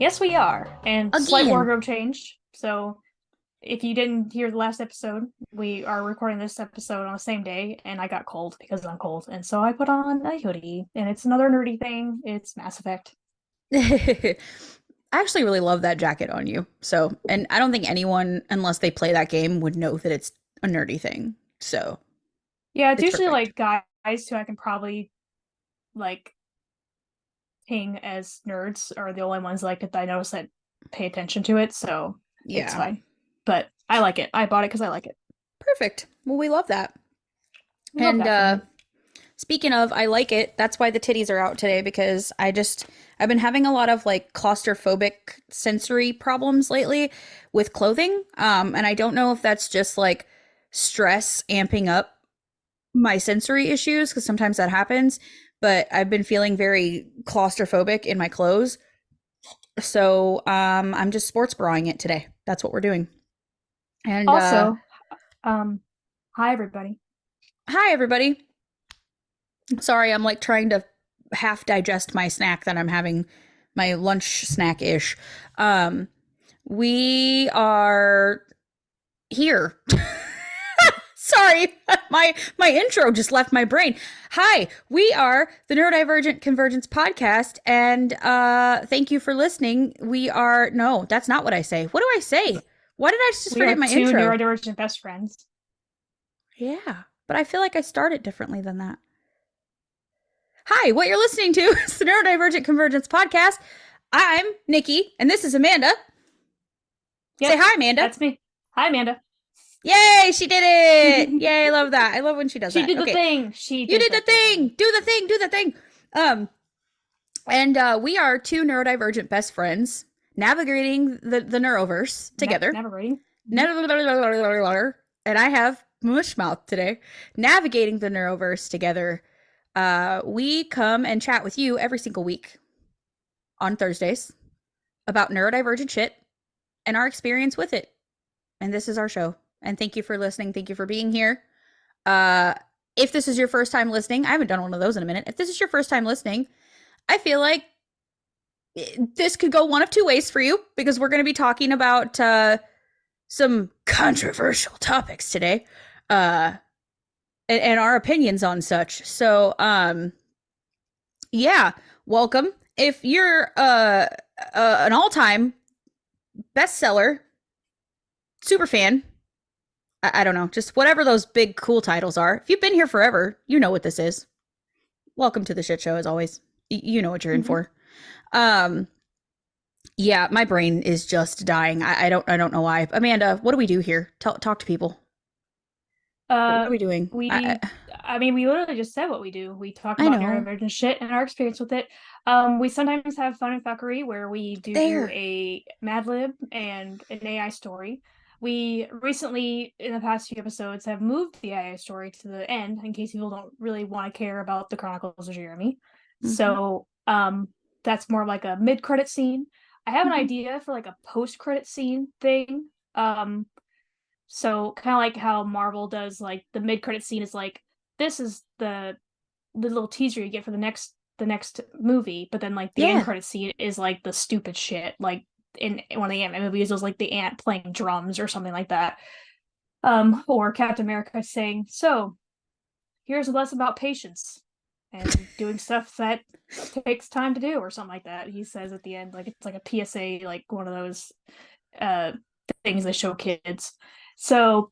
Yes, we are. And slight Again. wardrobe change. So if you didn't hear the last episode, we are recording this episode on the same day, and I got cold because I'm cold. And so I put on a hoodie, and it's another nerdy thing. It's Mass Effect. I actually really love that jacket on you. So, and I don't think anyone, unless they play that game, would know that it's a nerdy thing. So, Yeah, it's it's usually perfect. like guys who I can probably like ping as nerds are the only ones like that I notice that pay attention to it, so it's Yeah. fine. But I like it. I bought it because I like it. Perfect. Well, we love that. We love And that from you. speaking of, I like it. That's why the titties are out today because I've been having a lot of like claustrophobic sensory problems lately with clothing. And I don't know if that's just like stress amping up my sensory issues because sometimes that happens, but I've been feeling very claustrophobic in my clothes. So I'm just sports braing it today. That's what we're doing. And Also, um, hi everybody. hi everybody. Sorry, I'm like trying to half digest my snack that I'm having, my lunch snack ish. Um, we are here. Sorry, my intro just left my brain. Hi, we are the Neurodivergent Convergence podcast, and thank you for listening. We are no, that's not what I say. What do I say? Why did I just We are forget my two intro? neurodivergent best friends. Yeah, but I feel like I started differently than that. Hi, what you're listening to is the Neurodivergent Convergence podcast. I'm Nikki, and this is Amanda. Say Yep, hi, Amanda. that's me. Hi, Amanda. Yay, she did it! Yay, I love that. I love when she does She that. did the Okay, thing. She you did did the the thing. thing. Do the thing. Do the thing. Um, and we are two neurodivergent best friends navigating the neuroverse together. Never rating. And I have mush mouth today. Navigating the neuroverse together. We come and chat with you every single week on Thursdays about neurodivergent shit and our experience with it. And this is our show. And thank you for listening. Thank you for being here. Uh, if this is your first time listening, I haven't done one of those in a minute. If this is your first time listening, I feel like this could go one of two ways for you because we're going to be talking about some controversial topics today, uh, and our opinions on such. So, yeah, welcome. If you're an all-time bestseller super fan, I don't know, just whatever those big cool titles are. If you've been here forever, you know what this is. Welcome to the shit show, as always. You know what you're in Mm-hmm. for. Um, yeah, my brain is just dying. I don't know why. Amanda, what do we do here? Talk to people. What Uh, are we doing? we, I mean, we literally just said what we do. We talk I about know. neurodivergent shit and our experience with it. We sometimes have fun and fuckery where we do There. a Mad Lib and an AI story. We recently, in the past few episodes, have moved the AI story to the end in case people don't really want to care about the Chronicles of Jeremy. Mm-hmm. So, that's more like a mid-credit scene. I have an Mm-hmm. idea for like a post-credit scene thing. So kind of like how Marvel does, like the mid-credit scene is like this is the little teaser you get for the next movie, but then like the end Yeah. credit scene is like the stupid shit, like in one of the Ant-Man movies was like the ant playing drums or something like that. Or Captain America saying, "So here's a lesson about patience and doing stuff that takes time to do," or something like that. He says at the end, like it's like a PSA, like one of those uh things they show kids. So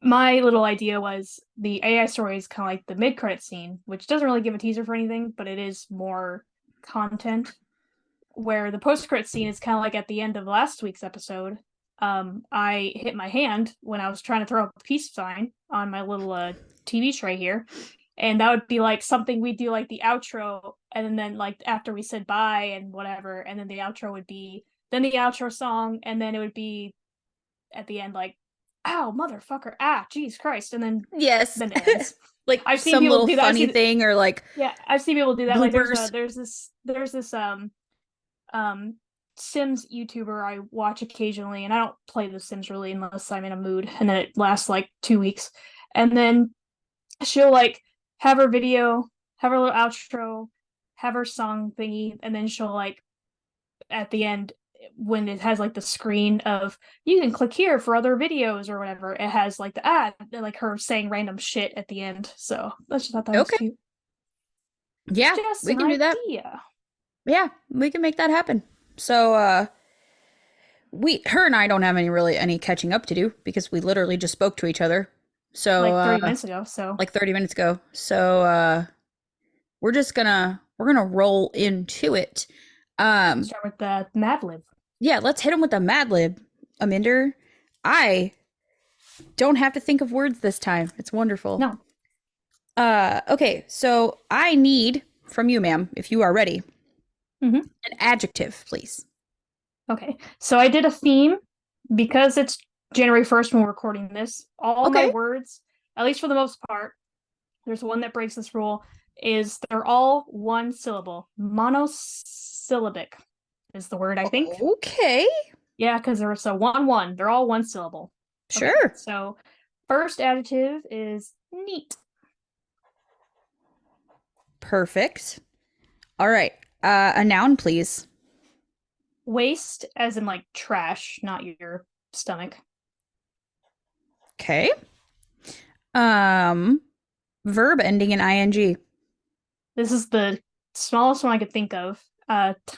my little idea was the AI story is kind of like the mid-credit scene, which doesn't really give a teaser for anything, but it is more content. Where the post-credit scene is kind of like at the end of last week's episode. I hit my hand when I was trying to throw up a peace sign on my little TV tray here, and that would be like something we do like the outro, and then like after we said bye and whatever, and then the outro would be then the outro song, and then it would be at the end like ow motherfucker jeez Christ, and then Yes. it ends. Like I've seen some people little do that. funny thing or like Yeah, I've seen people do that. Like bloopers. there's this um Sims YouTuber I watch occasionally, and I don't play The Sims really unless I'm in a mood, and then it lasts like 2 weeks, and then she'll like have her video, have her little outro, have her song thingy, and then she'll like at the end, when it has like the screen of you can click here for other videos or whatever, it has like the ad, like her saying random shit at the end. So I just thought that was Okay. cute. Yeah, Just we an can do that. idea. Yeah, we can make that happen. So, her and I don't have any catching up to do because we literally just spoke to each other. So, Like 30 minutes ago. So like 30 minutes ago. So, we're gonna roll into it. start with the Mad Lib. Yeah, let's hit him with a Mad Lib, Aminder. I don't have to think of words this time. It's wonderful. No. Okay, so I need from you, ma'am, if you are ready, Mm-hmm. an adjective, please. Okay. So I did a theme because it's January 1st when we're recording this. All my Okay. words, at least for the most part, there's one that breaks this rule, is they're all one syllable. Monosyllabic is the word, I think. Okay. Yeah, because they're so 1-1. They're all one syllable. Okay, Sure. so first adjective is neat. Perfect. All right. A noun, please. Waste, as in like trash, not your stomach. Okay. Verb ending in ing. This is the smallest one I could think of.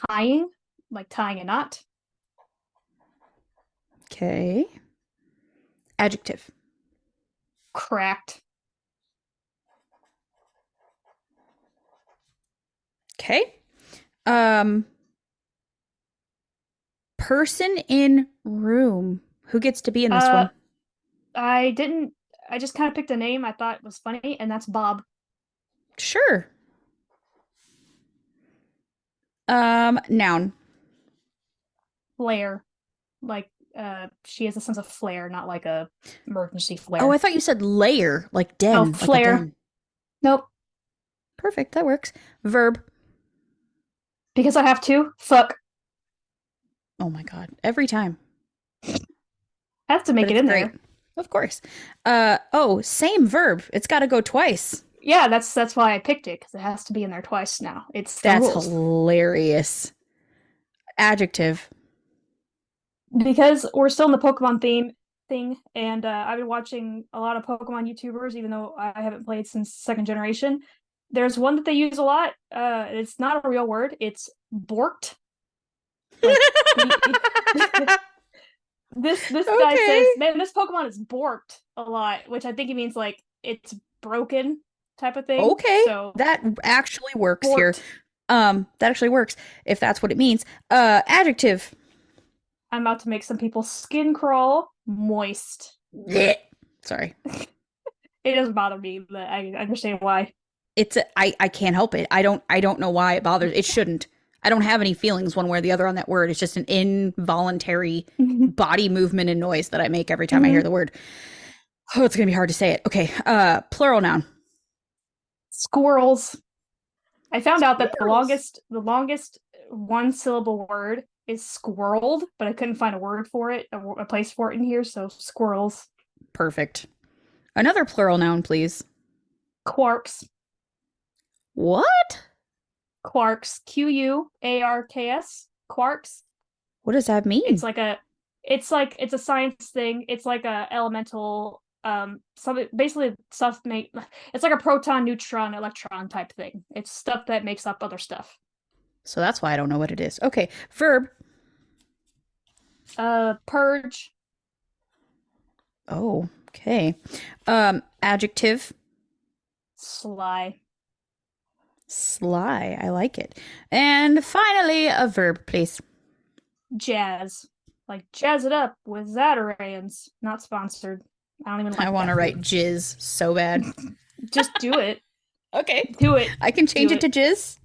Tying, like tying a knot. Okay. Adjective. Cracked. Okay. Um, person in room. Who gets to be in this one? I didn't. I just kind of picked a name I thought was funny, and that's Bob. Sure. Noun. Flair, like she has a sense of flair, not like a emergency Oh, I flare. thought you said layer, like Oh, den, like a flair. den. Nope. Perfect, that works. Verb. Because I have to. Fuck. Oh my God, every time. I have to But make it it's in great. there. Of course. Oh, same verb. It's got to go twice. Yeah, that's why I picked it because it has to be in there twice now. It's the That's rules. hilarious. Adjective. Because we're still in the Pokemon thing, and I've been watching a lot of Pokemon YouTubers, even though I haven't played since second generation. There's one that they use a lot. It's not a real word. It's borked. Like this guy says, Okay. man, this Pokemon is borked a lot, which I think he means like it's broken type of thing. Okay. So That actually works here. borked. That actually works if that's what it means. Adjective. I'm about to make some people's skin crawl. Moist. Blech. Sorry. It doesn't bother me, but I understand why. I can't help it. I don't know why it bothers. It shouldn't. I don't have any feelings one way or the other on that word. It's just an involuntary body movement and noise that I make every time I hear the word. Oh, it's gonna be hard to say it. Okay. Plural noun. Squirrels. I found out that the Squirrels. longest one syllable word is squirreled, but I couldn't find a word for it, a place for it in here, so squirrels. Perfect. Another plural noun, please. Quarks. What? Quarks. Quarks. Quarks. What does that mean? It's a science thing. It's like a elemental something basically stuff make it's like a proton, neutron, electron type thing. It's stuff that makes up other stuff. So that's why I don't know what it is. Okay. Verb. Purge. Oh, okay. Adjective. Sly. Sly. I like it. And finally, a verb, please. Jazz. Like jazz it up with Zatarans. Not sponsored. I don't even I like want to that write food. jizz so bad. Just do it. Okay. Do it. I can change Do it to it. jizz.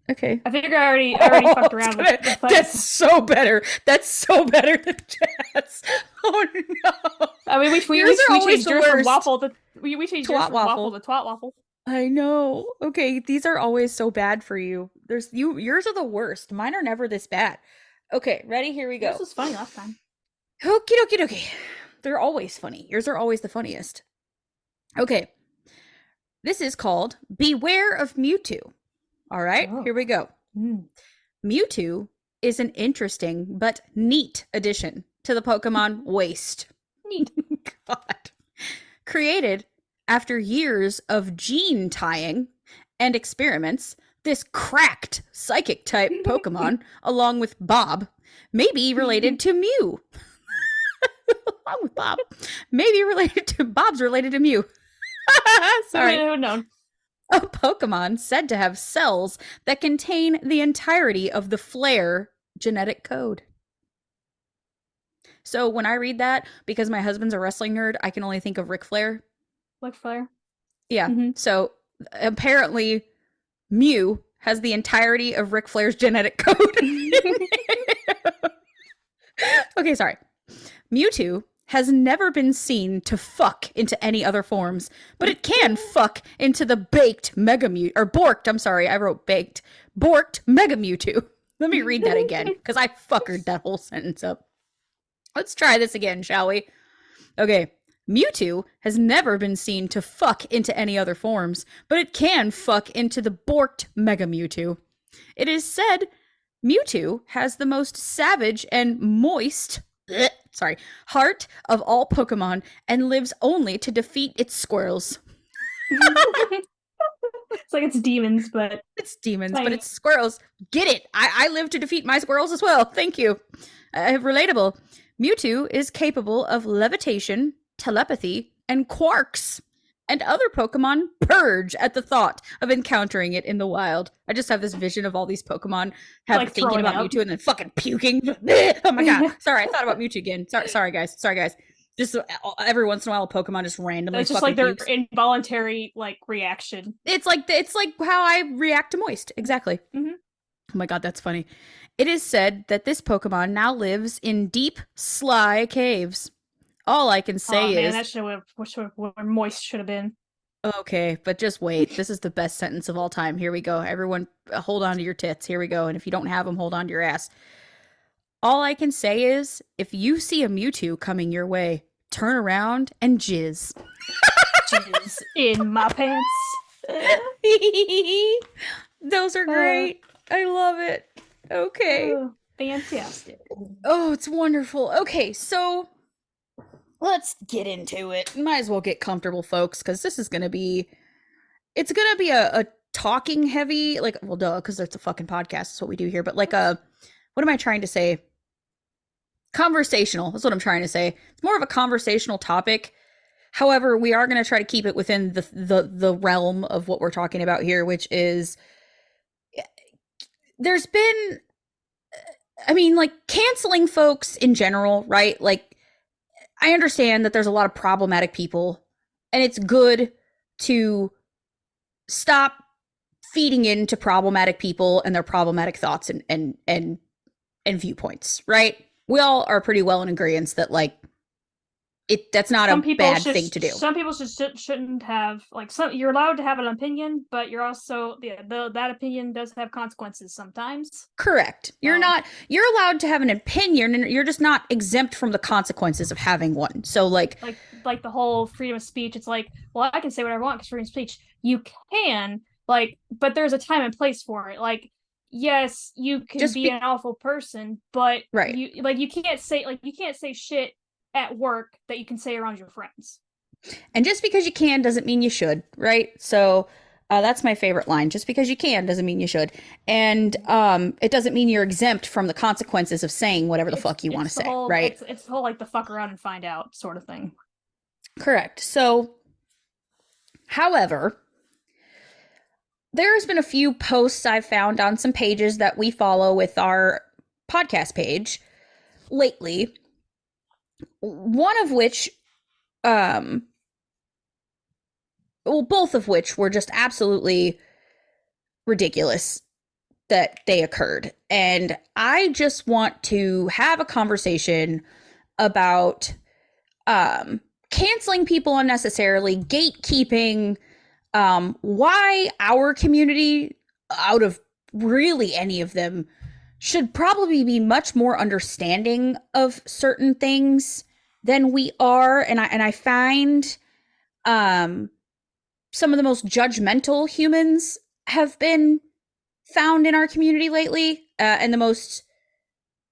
Okay. I figure I already fucked it's around gonna- with that's so better. That's so better than jazz. Oh no. I mean Yours are we always changed the yours from worst. waffle to we changed yours Twat from waffle waffle. to twat waffle. I know. Okay, these are always so bad for you. Yours are the worst. Mine are never this bad. Okay, ready? Here we Yours go. was funny last time. Okie dokie dokie. They're always funny. Yours are always the funniest. Okay. This is called Beware of Mewtwo. All right, Oh. here we go. Mm. Mewtwo is an interesting but neat addition to the Pokemon waste. Neat. God. Created after years of gene tying and experiments, this cracked psychic type Pokemon, along with Bob, may be related to Mew. Along with Bob, maybe related to Bob's related to Mew. Sorry. Who known? A Pokemon said to have cells that contain the entirety of the Flare genetic code. So when I read that, because my husband's a wrestling nerd, I can only think of Ric Flair. Like Flair. Yeah. So apparently Mew has the entirety of Ric Flair's genetic code. Okay, sorry. Mewtwo has never been seen to fuck into any other forms, but it can fuck into the baked Mega Mew, or borked, I'm sorry, I wrote baked. Borked Mega Mewtwo. Let me read that again, because I fuckered that whole sentence up. Let's try this again, shall we? Okay. Mewtwo has never been seen to fuck into any other forms, but it can fuck into the borked Mega Mewtwo. It is said Mewtwo has the most savage and moist heart of all Pokemon and lives only to defeat its squirrels. It's like it's demons, but it's squirrels. Get it? I live to defeat my squirrels as well. Thank you. Relatable. Mewtwo is capable of levitation, telepathy, and quarks. And other Pokemon purge at the thought of encountering it in the wild. I just have this vision of all these Pokemon thinking about Mewtwo and then fucking puking. Oh my god. Sorry, I thought about Mewtwo again. Sorry guys. Just every once in a while, a Pokemon just randomly. It's just like their involuntary reaction. It's like how I react to moist. Exactly. Mm-hmm. Oh my god, that's funny. It is said that this Pokemon now lives in deep, sly caves. All I can say is that should have where moist should have been. Okay, but just wait. This is the best sentence of all time. Here we go. Everyone, hold on to your tits. Here we go. And if you don't have them, hold on to your ass. All I can say is, if you see a Mewtwo coming your way, turn around and jizz. Jizz in my pants. Those are great. I love it. Okay. Fantastic. Oh, it's wonderful. Okay, so let's get into it. Might as well get comfortable, folks, because this is gonna be a talking heavy, because it's a fucking podcast, that's what we do here, but what am I trying to say? Conversational, that's what I'm trying to say. It's more of a conversational topic. However, we are going to try to keep it within the realm of what we're talking about here, which is there's been, canceling folks in general, right? I understand that there's a lot of problematic people, and it's good to stop feeding into problematic people and their problematic thoughts and viewpoints, right? We all are pretty well in agreement that that's not a bad thing to do. Some people shouldn't have you're allowed to have an opinion, but you're also that opinion does have consequences sometimes. Correct. You're allowed to have an opinion, and you're just not exempt from the consequences of having one. So like the whole freedom of speech, it's like, well, I can say whatever I want because freedom of speech. You can but there's a time and place for it. Yes, you can be an awful person, but right. you can't say shit at work that you can say around your friends. And just because you can doesn't mean you should, right? So that's my favorite line. Just because you can doesn't mean you should. And it doesn't mean you're exempt from the consequences of saying whatever the fuck you want to say, right? It's the whole the fuck around and find out sort of thing. Correct. So, however, there's been a few posts I've found on some pages that we follow with our podcast page lately. One of which, both of which were just absolutely ridiculous that they occurred. And I just want to have a conversation about canceling people unnecessarily, gatekeeping, why our community, out of really any of them, should probably be much more understanding of certain things than we are. And I find some of the most judgmental humans have been found in our community lately, and the most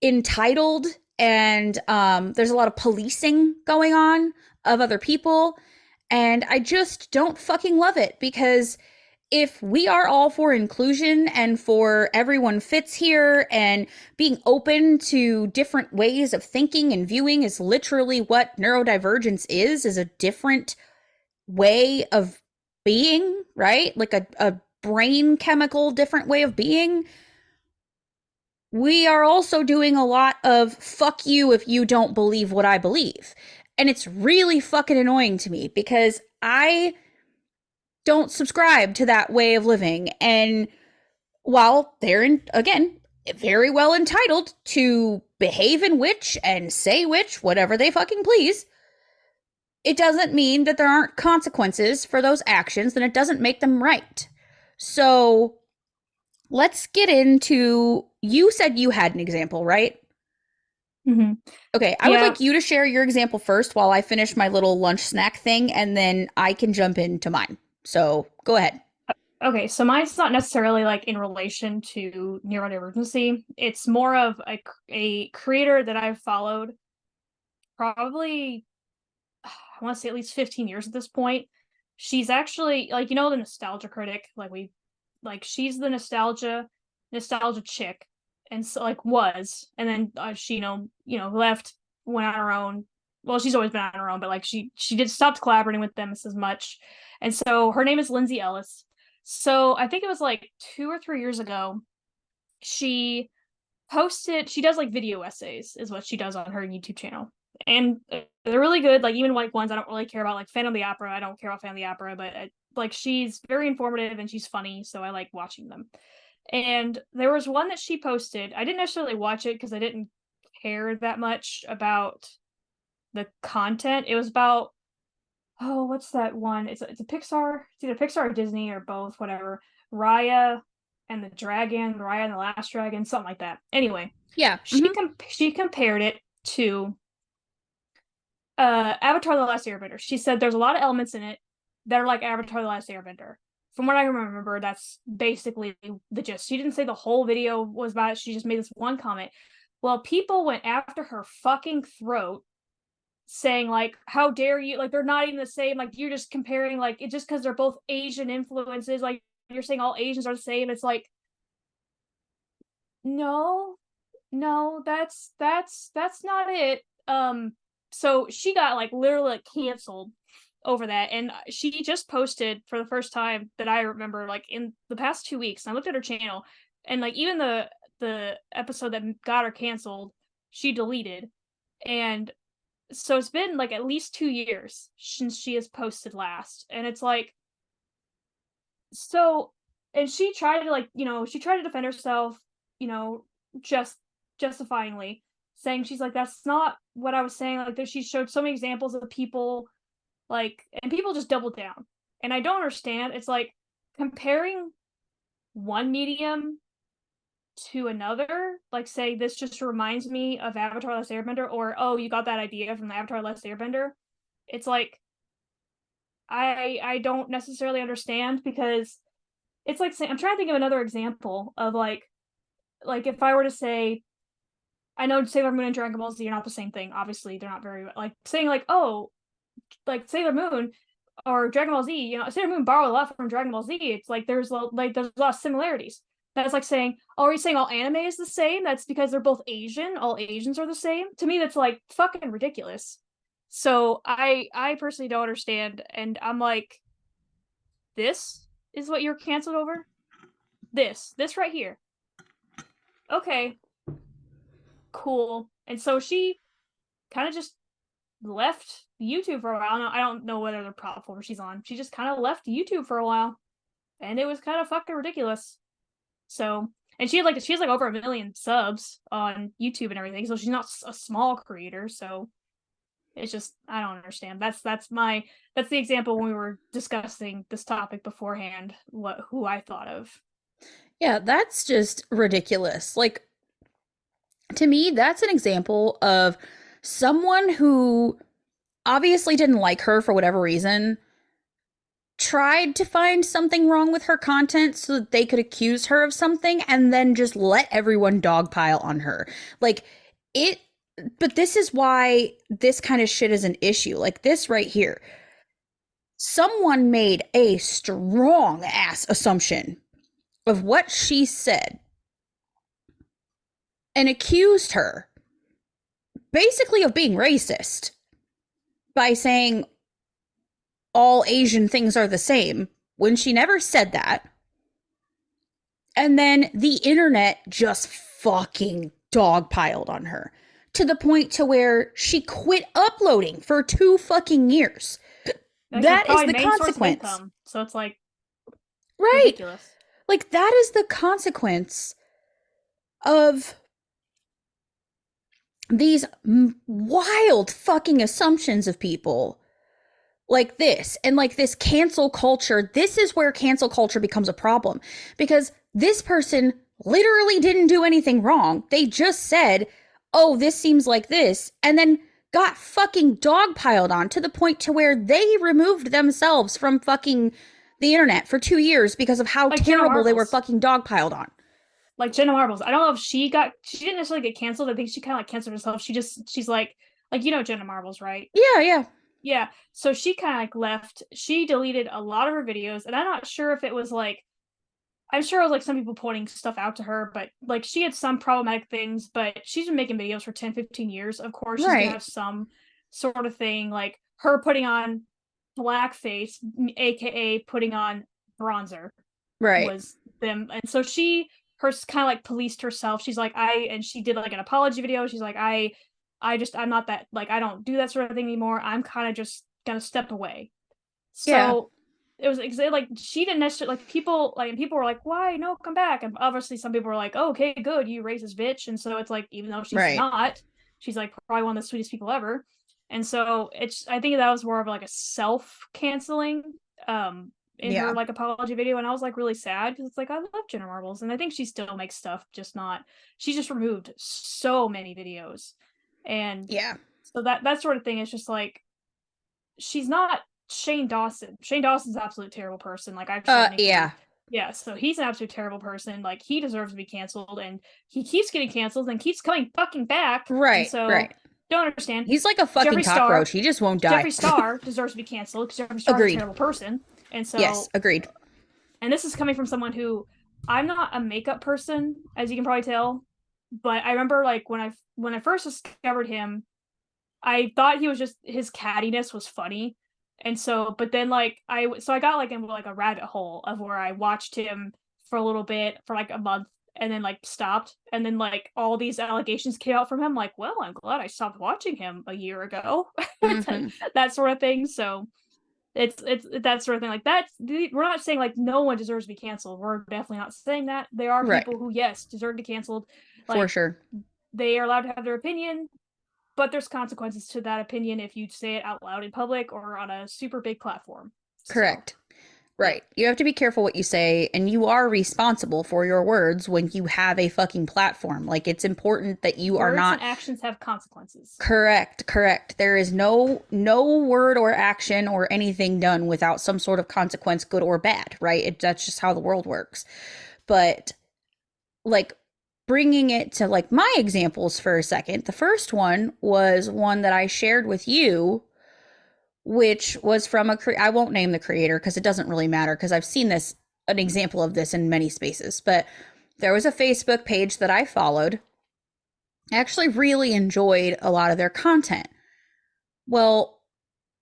entitled, and there's a lot of policing going on of other people. And I just don't fucking love it, because if we are all for inclusion and for everyone fits here, and being open to different ways of thinking and viewing is literally what neurodivergence is a different way of being, right? Like a brain chemical different way of being. We are also doing a lot of fuck you if you don't believe what I believe. And it's really fucking annoying to me, because I don't subscribe to that way of living. And while they're, again, very well entitled to behave in which and say which, whatever they fucking please, it doesn't mean that there aren't consequences for those actions, and it doesn't make them right. So let's get into, you said you had an example, right? Mm-hmm. Okay, I would Yeah. like you to share your example first while I finish my little lunch snack thing, and then I can jump into mine. So go ahead. Okay, so mine's not necessarily like in relation to neurodivergency. It's more of a creator that I've followed probably, I want to say at least 15 years at this point. She's actually like, the nostalgia critic, she's the nostalgia chick, and so like was, and then she left, went on her own. Well, she's always been on her own, but like she did stopped collaborating with them as much, and so her name is Lindsay Ellis. So I think it was like 2 or 3 years ago. She she does like video essays, is what she does on her YouTube channel, and they're really good. Like even like ones I don't really care about, like Phantom of the Opera. I don't care about Phantom of the Opera, but like she's very informative and she's funny, so I like watching them. And there was one that she posted. I didn't necessarily watch it because I didn't care that much about the content. It was about, oh, what's that one? It's a Pixar. It's either Pixar or Disney or both, whatever. Raya and the Dragon, Raya and the Last Dragon, something like that. Anyway, Yeah. Mm-hmm. she compared it to Avatar: The Last Airbender. She said there's a lot of elements in it that are like Avatar: The Last Airbender. From what I remember, that's basically the gist. She didn't say the whole video was about it. She just made this one comment. Well, people went after her fucking throat, saying like, how dare you, like they're not even the same, like you're just comparing, like it just because they're both Asian influences, like you're saying all Asians are the same. It's like, no, no, that's not it. So she got like literally like canceled over that, and she just posted for the first time that I remember, like in the past 2 weeks. And I looked at her channel, and like even the episode that got her canceled, she deleted. And so it's been like at least 2 years since she has posted last, and it's like, so, and she tried to like, she tried to defend herself, you know just justifyingly, saying she's like, that's not what I was saying, like she showed so many examples of people, like, and people just doubled down. And I don't understand. It's like comparing one medium to another, like say this just reminds me of Avatar: Last Airbender, or oh, you got that idea from the Avatar: Last Airbender. It's like, I don't necessarily understand, because it's like saying, I'm trying to think of another example of like if I were to say, I know Sailor Moon and Dragon Ball Z are not the same thing. Obviously, they're not very, like saying like, oh, like Sailor Moon or Dragon Ball Z. Sailor Moon borrowed a lot from Dragon Ball Z. It's like there's a lot of similarities. That's like saying, oh, are you saying all anime is the same? That's because they're both Asian. All Asians are the same. To me, that's like fucking ridiculous. So I personally don't understand, and I'm like, this is what you're canceled over? This right here. Okay, cool. And so she kind of just left YouTube for a while. I don't know whether the platform she's on. She just kind of left YouTube for a while, and it was kind of fucking ridiculous. So, and she has like over 1 million subs on YouTube and everything. So she's not a small creator. So it's just, I don't understand. That's the example when we were discussing this topic beforehand, who I thought of. Yeah, that's just ridiculous. Like, to me, that's an example of someone who obviously didn't like her for whatever reason, tried to find something wrong with her content so that they could accuse her of something, and then just let everyone dogpile on her. Like, it, but this is why this kind of shit is an issue. Like this right here. Someone made a strong ass assumption of what she said and accused her basically of being racist by saying all Asian things are the same when she never said that. And then the internet just fucking dogpiled on her to the point to where she quit uploading for 2 fucking years. Like, it's That is probably the main source of consequence. income. So it's like Right. ridiculous. Like that is the consequence of these wild fucking assumptions of people like this and like this cancel culture. This is where cancel culture becomes a problem because this person literally didn't do anything wrong. They just said, oh, this seems like this, and then got fucking dogpiled on to the point to where they removed themselves from fucking the internet for 2 years because of how Like terrible they were fucking dogpiled on. Like Jenna Marbles. I don't know if she didn't necessarily get canceled. I think she kind of like canceled herself. She's like Jenna Marbles, right? Yeah, yeah. Yeah. So she kind of like left. She deleted a lot of her videos, and I'm not sure if it was like, I'm sure it was like some people pointing stuff out to her, but like she had some problematic things, but she's been making videos for 10, 15 years. Of course, she's gonna Right. have some sort of thing, like her putting on blackface, aka putting on bronzer, Right. was them. And so she her kind of like policed herself. She's like, and she did like an apology video. She's like, I'm not that, like, I don't do that sort of thing anymore. I'm kind of just gonna step away. Yeah. So it was like she didn't necessarily, people were like, why no, come back. And obviously some people were like, oh, okay, good, you racist bitch. And so it's like, even though she's Right. not, she's like probably one of the sweetest people ever. And so I think that was more of like a self-canceling in her Yeah. like apology video. And I was like really sad because it's like, I love Jenna Marbles and I think she still makes stuff, just not, she just removed so many videos. And Yeah. so that sort of thing is just like, she's not Shane Dawson. Shane Dawson's an absolute terrible person. Like, I've shared an Yeah. yeah, so he's an absolute terrible person. Like, he deserves to be canceled, and he keeps getting canceled and keeps coming fucking back. And Right. so, Right. don't understand. He's like a fucking Jeffree Star, cockroach. He just won't die. Jeffree Star deserves to be canceled because Jeffree Star's a Agreed. terrible person. And Yes, so, agreed. and this is coming from someone who, I'm not a makeup person, as you can probably tell. But I remember, like, when I first discovered him, I thought he was just, his cattiness was funny. And so, but then like I got like in like a rabbit hole of where I watched him for a little bit, for like a month, and then like stopped, and then like all these allegations came out from him. Like, well, I'm glad I stopped watching him a year ago. Mm-hmm. That sort of thing. So it's that sort of thing. Like, that's, we're not saying like no one deserves to be canceled. We're definitely not saying that. There are Right. people who, yes, deserve to be canceled. For Like, sure. they are allowed to have their opinion, but there's consequences to that opinion if you say it out loud in public or on a super big platform. So, Correct. yeah. Right. You have to be careful what you say, and you are responsible for your words when you have a fucking platform. Like, it's important that you are Words not. and actions have consequences. Correct, correct. There is no word or action or anything done without some sort of consequence, good or bad, right? That's just how the world works. But like bringing it to like my examples for a second, the first one was one that I shared with you, which was from I won't name the creator because it doesn't really matter because I've seen an example of this in many spaces, but there was a Facebook page that I followed. I actually really enjoyed a lot of their content. Well,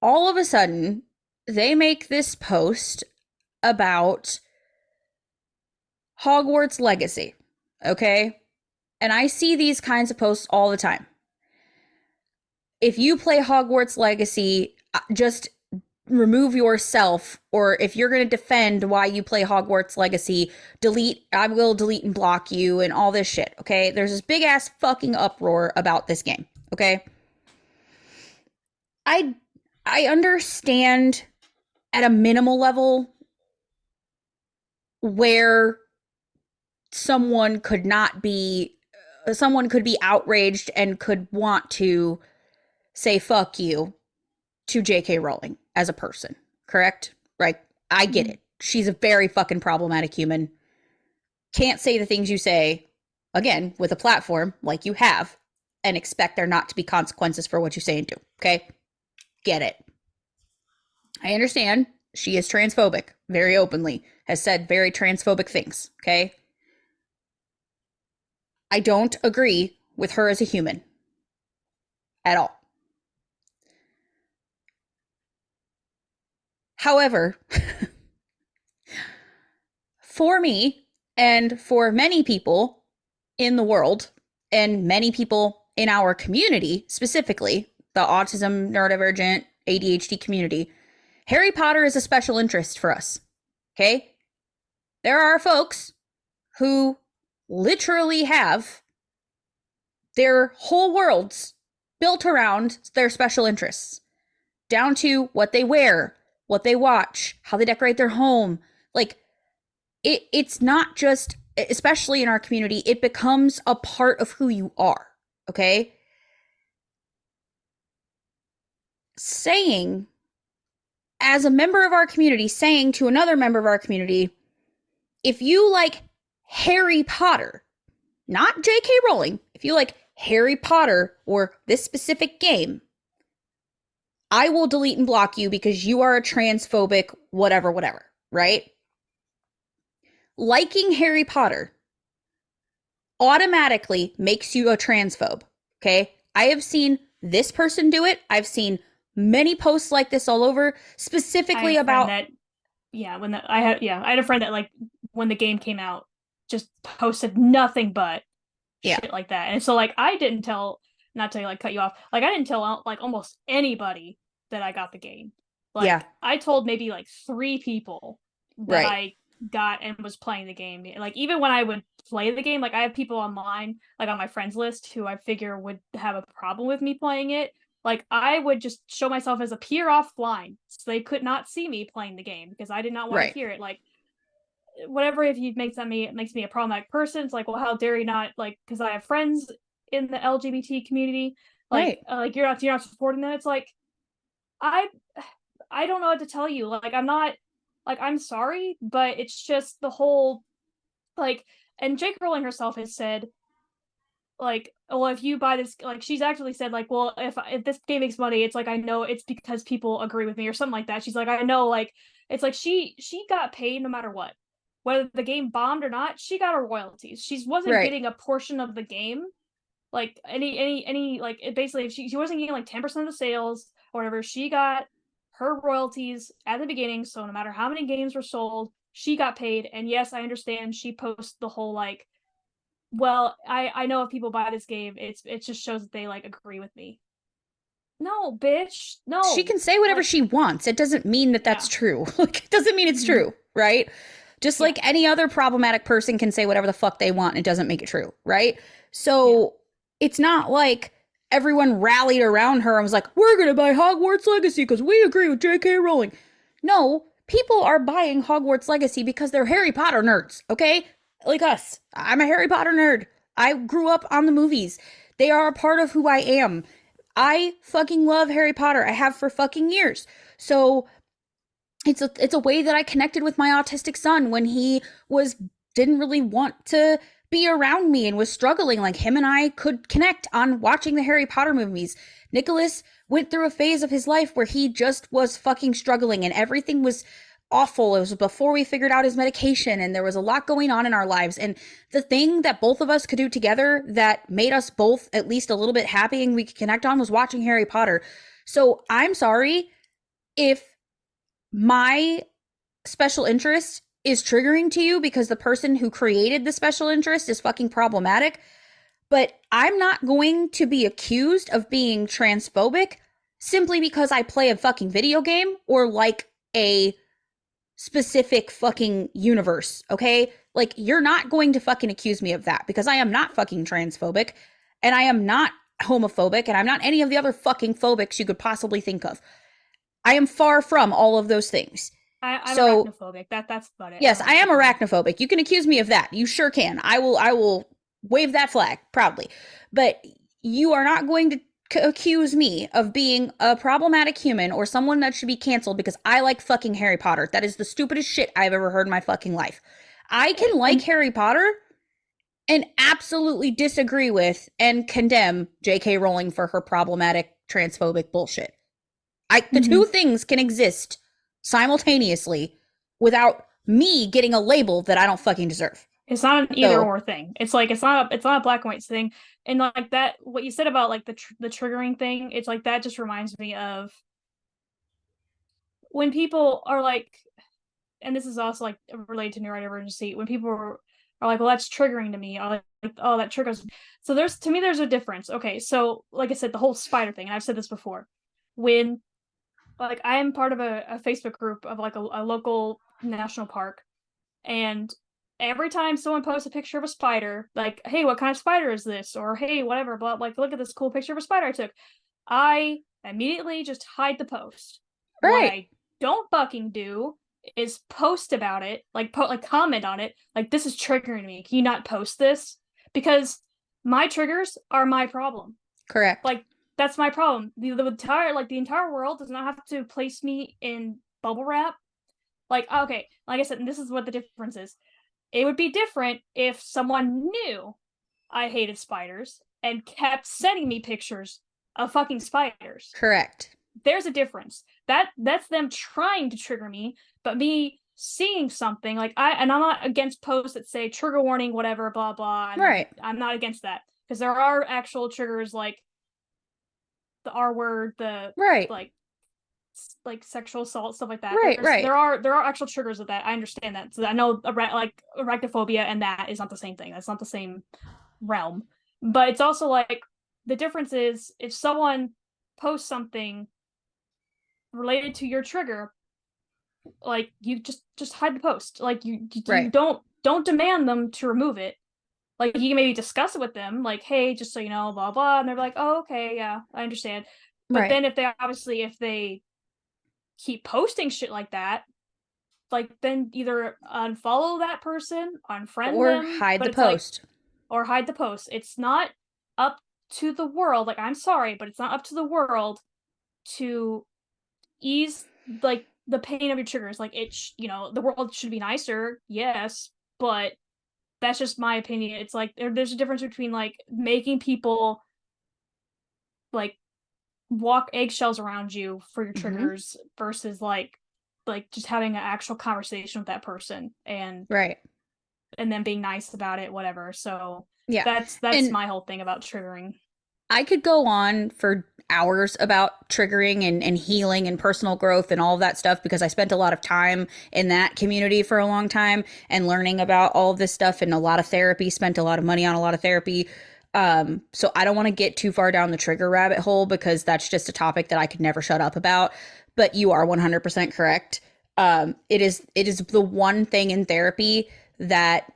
all of a sudden, they make this post about Hogwarts Legacy. Okay? And I see these kinds of posts all the time. If you play Hogwarts Legacy, just remove yourself, or if you're going to defend why you play Hogwarts Legacy, I will delete and block you and all this shit. Okay? There's this big ass fucking uproar about this game. Okay? I understand at a minimal level where someone could be outraged and could want to say fuck you to JK Rowling as a person, correct? Right? I get it. She's a very fucking problematic human. Can't say the things you say, again, with a platform like you have. and expect there not to be consequences for what you say and do. Okay? Get it. I understand she is transphobic, very openly, has said very transphobic things. Okay? I don't agree with her as a human at all. However, for me and for many people in the world and many people in our community, specifically the autism, neurodivergent, ADHD community, Harry Potter is a special interest for us. Okay? There are folks who literally have their whole worlds built around their special interests, down to what they wear, what they watch, how they decorate their home. Like, it's not just, especially in our community, it becomes a part of who you are. Okay? Saying, as a member of our community, saying to another member of our community, if you like Harry Potter, not J.K. Rowling, if you like Harry Potter or this specific game, I will delete and block you because you are a transphobic, whatever, whatever, right? Liking Harry Potter automatically makes you a transphobe, okay? I have seen this person do it. I've seen many posts like this all over, specifically about that, yeah, when the, I had a friend that like when the game came out just posted nothing but yeah, shit like that. And so like I didn't tell, not to like cut you off, like I didn't tell like almost anybody that I got the game. Like yeah, I told maybe like 3 people that right, I got and was playing the game. Like even when I would play the game, like I have people online, like on my friends list who I figure would have a problem with me playing it. Like I would just show myself as a peer offline so they could not see me playing the game because I did not want to right, hear it. Like whatever, if you make me, it makes me a problematic person. It's like, well, how dare you not, like, because I have friends in the LGBT community, right. like you're not supporting them. It's like I I don't know what to tell you. Like I'm not, like I'm sorry, but it's just the whole like, and J.K. Rowling herself has said like, well, if you buy this, like she's actually said like, well, if this game makes money, it's like I know it's because people agree with me or something like that. She's like, I know, like it's like she got paid no matter what, whether the game bombed or not. She got her royalties. She wasn't Right. getting a portion of the game, like any like it basically, if she wasn't getting like 10% of the sales or whatever. She got her royalties at the beginning. So no matter how many games were sold, she got paid. And yes, I understand she posts the whole like, well, I know if people buy this game, it just shows that they like agree with me. No, bitch, She no. can say whatever Like, she wants. It doesn't mean that that's yeah. true. Like, it doesn't mean it's Mm-hmm. true, right? Just Yeah, like any other problematic person can say whatever the fuck they want, and it doesn't make it true, right? yeah. So it's not like everyone rallied around her and was like, we're going to buy Hogwarts Legacy because we agree with J.K. Rowling. No, people are buying Hogwarts Legacy because they're Harry Potter nerds, okay? Like us. I'm a Harry Potter nerd. I grew up on the movies. They are a part of who I am. I fucking love Harry Potter. I have for fucking years. So it's a way that I connected with my autistic son when he was didn't really want to be around me and was struggling. Like him and I could connect on watching the Harry Potter movies. Nicholas went through a phase of his life where he just was fucking struggling and everything was awful. It was before we figured out his medication and there was a lot going on in our lives. And the thing that both of us could do together that made us both at least a little bit happy and we could connect on was watching Harry Potter. So I'm sorry if my special interest is triggering to you because the person who created the special interest is fucking problematic. But I'm not going to be accused of being transphobic simply because I play a fucking video game or like a specific fucking universe, okay? Like, you're not going to fucking accuse me of that because I am not fucking transphobic and I am not homophobic and I'm not any of the other fucking phobics you could possibly think of. I am far from all of those things. I'm So, arachnophobic. That's about it. I yes, don't I like am people. arachnophobic. You can accuse me of that. You sure can. I will wave that flag proudly. But you are not going to accuse me of being a problematic human or someone that should be canceled because I like fucking Harry Potter. That is the stupidest shit I've ever heard in my fucking life. I can like And Harry Potter and absolutely disagree with and condemn J.K. Rowling for her problematic transphobic bullshit. The two Mm-hmm. things can exist simultaneously without me getting a label that I don't fucking deserve. It's not an either So, or thing. It's like it's not a black and white thing. And like that, what you said about like the triggering thing, it's like that just reminds me of when people are like, and this is also like related to neurodivergency, when people are like, well, that's triggering to me, or like, oh, that triggers. So there's to me, there's a difference. Okay, so like I said, the whole spider thing, and I've said this before, when like I am part of a Facebook group of like a local national park, and every time someone posts a picture of a spider, like, hey, what kind of spider is this? Or hey, whatever, but like, look at this cool picture of a spider I took. I immediately just hide the post. What right, I don't fucking do is post about it, like comment on it, like this is triggering me. Can you not post this? Because my triggers are my problem. correct, Like that's my problem. The entire world does not have to place me in bubble wrap. Like okay, like I said, and this is what the difference is. It would be different if someone knew I hated spiders and kept sending me pictures of fucking spiders. correct, There's a difference. That's them trying to trigger me, but me seeing something like I'm not against posts that say trigger warning, whatever, blah blah. right, I'm not against that because there are actual triggers like the R word, the right, like sexual assault, stuff like that. right, right, There are actual triggers of that. I understand that. So I know like arachnophobia and that is not the same thing. That's not the same realm. But it's also like the difference is if someone posts something related to your trigger, like you just hide the post. Like you right, don't demand them to remove it. Like you can maybe discuss it with them, like, hey, just so you know, blah blah, and they're like, oh, okay, yeah, I understand. But right, then if they keep posting shit like that, like then either unfollow that person, unfriend or them, hide but the it's like post. or hide the post. It's not up to the world. Like I'm sorry, but it's not up to the world to ease like the pain of your triggers. Like the world should be nicer, yes, but that's just my opinion. It's like there's a difference between like making people like walk eggshells around you for your Mm-hmm. triggers versus like just having an actual conversation with that person Right, and then being nice about it, whatever. So yeah, that's and my whole thing about triggering. I could go on for hours about triggering and healing and personal growth and all of that stuff because I spent a lot of time in that community for a long time and learning about all of this stuff and a lot of therapy, spent a lot of money on a lot of therapy. So I don't want to get too far down the trigger rabbit hole because that's just a topic that I could never shut up about. But you are 100% correct. It is the one thing in therapy that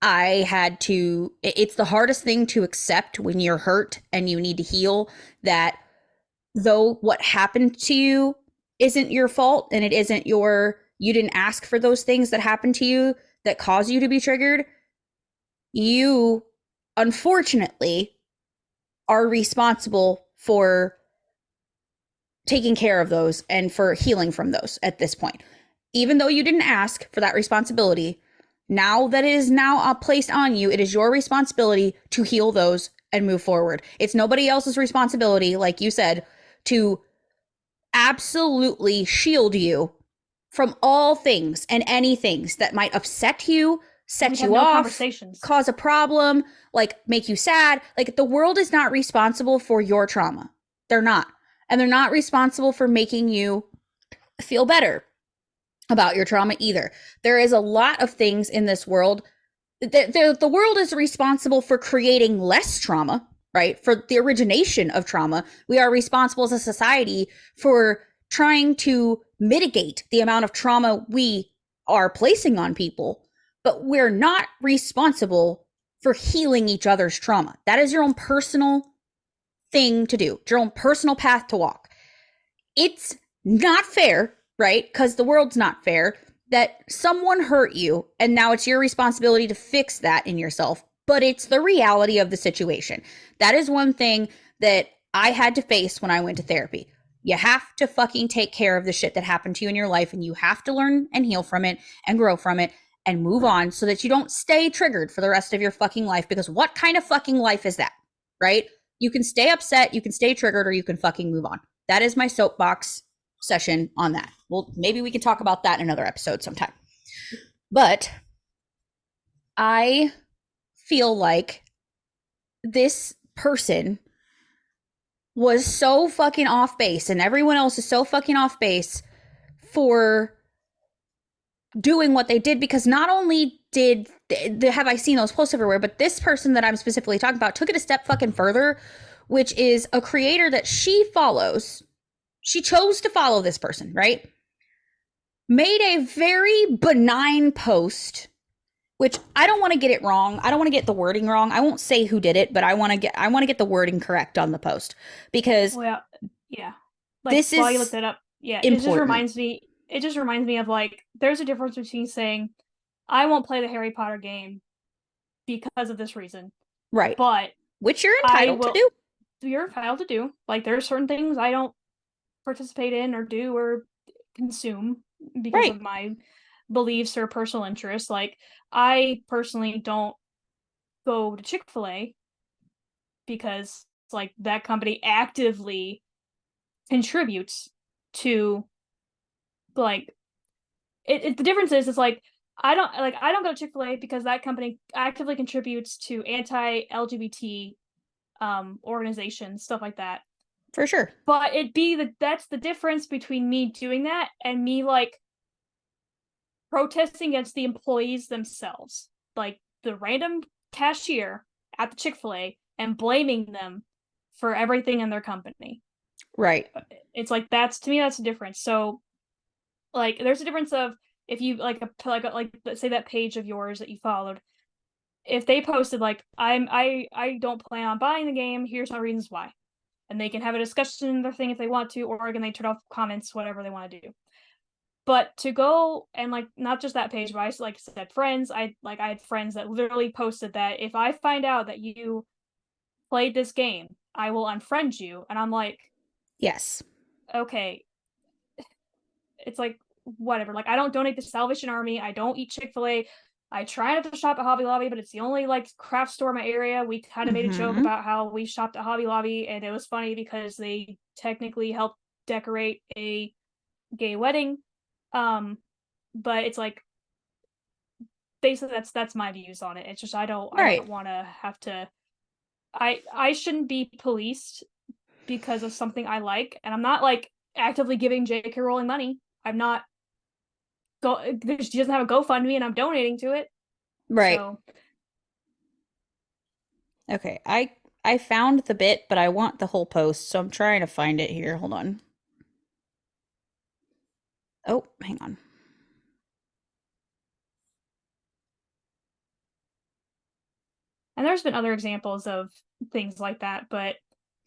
I had to, it's the hardest thing to accept when you're hurt and you need to heal that though what happened to you isn't your fault and you didn't ask for those things that happened to you that cause you to be triggered. You, unfortunately, are responsible for taking care of those and for healing from those at this point. Even though you didn't ask for that responsibility, now that it is now placed on you, it is your responsibility to heal those and move forward. It's nobody else's responsibility, like you said, to absolutely shield you from all things and any things that might upset you, We set have you no off, conversations. cause a problem, like make you sad. Like the world is not responsible for your trauma. They're not. And they're not responsible for making you feel better about your trauma either. There is a lot of things in this world. The world is responsible for creating less trauma, right? For the origination of trauma. We are responsible as a society for trying to mitigate the amount of trauma we are placing on people, but we're not responsible for healing each other's trauma. That is your own personal thing to do, your own personal path to walk. It's not fair, right? Because the world's not fair that someone hurt you and now it's your responsibility to fix that in yourself, but it's the reality of the situation. That is one thing that I had to face when I went to therapy. You have to fucking take care of the shit that happened to you in your life and you have to learn and heal from it and grow from it. and move on so that you don't stay triggered for the rest of your fucking life. Because what kind of fucking life is that? Right? You can stay upset, you can stay triggered, or you can fucking move on. That is my soapbox session on that. Well, maybe we can talk about that in another episode sometime. But I feel like this person was so fucking off base, and everyone else is so fucking off base for doing what they did, because not only did have I seen those posts everywhere, but this person that I'm specifically talking about took it a step fucking further, which is a creator that she follows. She chose to follow this person, right? Made a very benign post, which I don't want to get it wrong. I don't want to get the wording wrong. I won't say who did it, but I want to get the wording correct on the post, because Well, yeah. Like, this while you is look that up, yeah, important. it just reminds me of, like, there's a difference between saying, I won't play the Harry Potter game because of this reason, Right. but Which you're I entitled to will, do. you're entitled to do. Like, there are certain things I don't participate in or do or consume because Right. of my beliefs or personal interests. Like, I personally don't go to Chick-fil-A because, like, that company actively contributes to, like, the difference is, it's like, I don't go to Chick-fil-A because that company actively contributes to anti-LGBT organizations, stuff like that. For sure. But that's the difference between me doing that and me, like, protesting against the employees themselves, like the random cashier at the Chick-fil-A, and blaming them for everything in their company. Right. It's like, that's, to me, that's the difference. So, like, there's a difference of, if you like let's say that page of yours that you followed, if they posted like, I don't plan on buying the game, here's my reasons why, and they can have a discussion in their thing if they want to, or again, they turn off comments, whatever they want to do. But to go and, like, not just that page, but I, like, said friends, I had friends that literally posted that, if I find out that you played this game, I will unfriend you. And I'm like, Yes. okay, it's like, whatever. Like, I don't donate to Salvation Army, I don't eat Chick-fil-A, I try not to shop at Hobby Lobby, but it's the only, like, craft store in my area. We kind of made a joke Mm-hmm. about how we shopped at Hobby Lobby, and it was funny because they technically helped decorate a gay wedding. Um, but it's like, basically, that's my views on it. It's just, I Right. don't want to have to. I shouldn't be policed because of something I like, and I'm not, like, actively giving J.K. Rowling money. I'm not go. She doesn't have a GoFundMe, and I'm donating to it. Right. So, Okay. I found the bit, but I want the whole post, so I'm trying to find it here. Hold on. Oh, hang on. and there's been other examples of things like that, but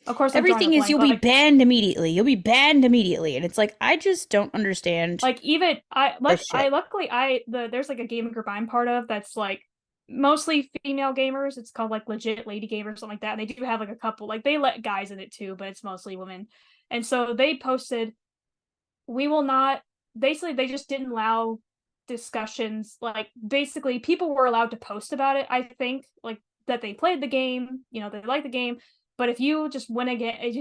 of course I'm drawing a Everything is blank. you'll But, be like, banned immediately. You'll be banned immediately. And it's like, I just don't understand even this shit. luckily, there's, like, a gaming group I'm part of that's, like, mostly female gamers. It's called, like, Legit Lady Gamer or something like that. And they do have, like, a couple, like, they let guys in it too, but it's mostly women. And so they posted, we will not, basically, they just didn't allow discussions. Like, basically, people were allowed to post about it, I think, like, that they played the game, they like the game. But if you just went again, if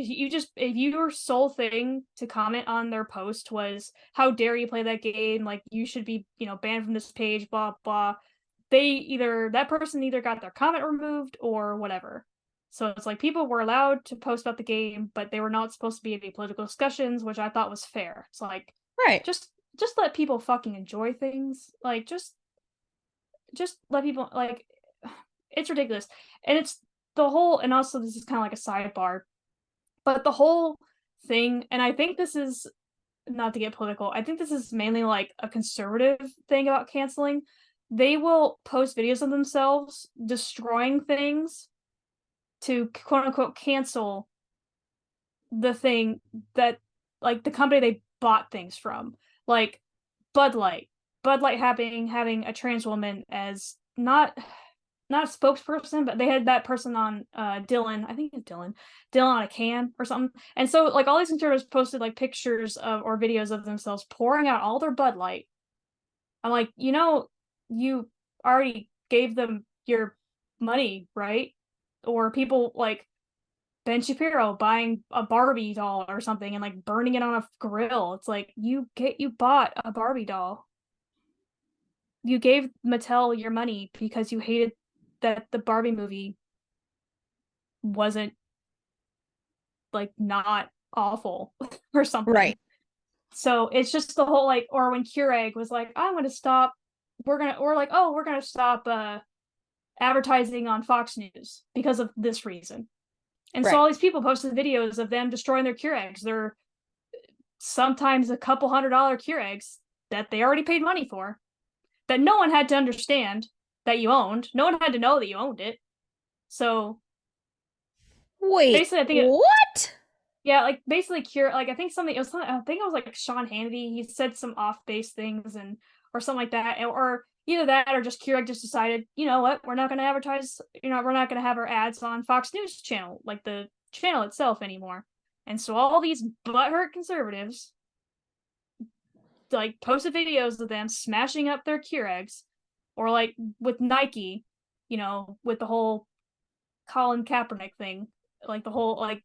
your sole thing to comment on their post was, how dare you play that game, like, you should be, banned from this page, blah blah, that person either got their comment removed or whatever. So it's like, people were allowed to post about the game, but they were not supposed to be any political discussions, which I thought was fair. It's like, Right. just just let people fucking enjoy things. Like, just let people, like, it's ridiculous. And it's the whole, and also, this is kind of like a sidebar, but the whole thing, and I think this is, not to get political, I think this is mainly, like, a conservative thing about canceling. They will post videos of themselves destroying things to, quote unquote, cancel the thing that, like, the company they bought things from. Like, Bud Light. Bud Light having a trans woman as, not a spokesperson, but they had that person on, Dylan, I think it's Dylan on a can or something. And so, like, all these conservatives posted, like, pictures of, or videos of themselves pouring out all their Bud Light. I'm like, you already gave them your money, right? Or people like Ben Shapiro buying a Barbie doll or something and like burning it on a grill. It's like you bought a Barbie doll. You gave Mattel your money because you hated that the Barbie movie wasn't like not awful or something. Right. So it's just the whole like, or when Keurig was like, I'm gonna stop, we're like, oh, we're gonna stop advertising on Fox News because of this reason. And so Right. all these people posted videos of them destroying their Keurigs. They're sometimes a couple $100 Keurigs that they already paid money for, that no one had to understand that you owned. No one had to know that you owned it. So Wait, basically, I think it, what? yeah, like basically cure. Like I think something. It was something. I think it was like Sean Hannity. He said some off base things and or something like that, or either that or just Keurig just decided, you know what, we're not going to advertise. You know, we're not going to have our ads on Fox News channel, like the channel itself anymore. And so all these butthurt conservatives like posted videos of them smashing up their Keurigs, or like with Nike, you know, with the whole Colin Kaepernick thing, like the whole like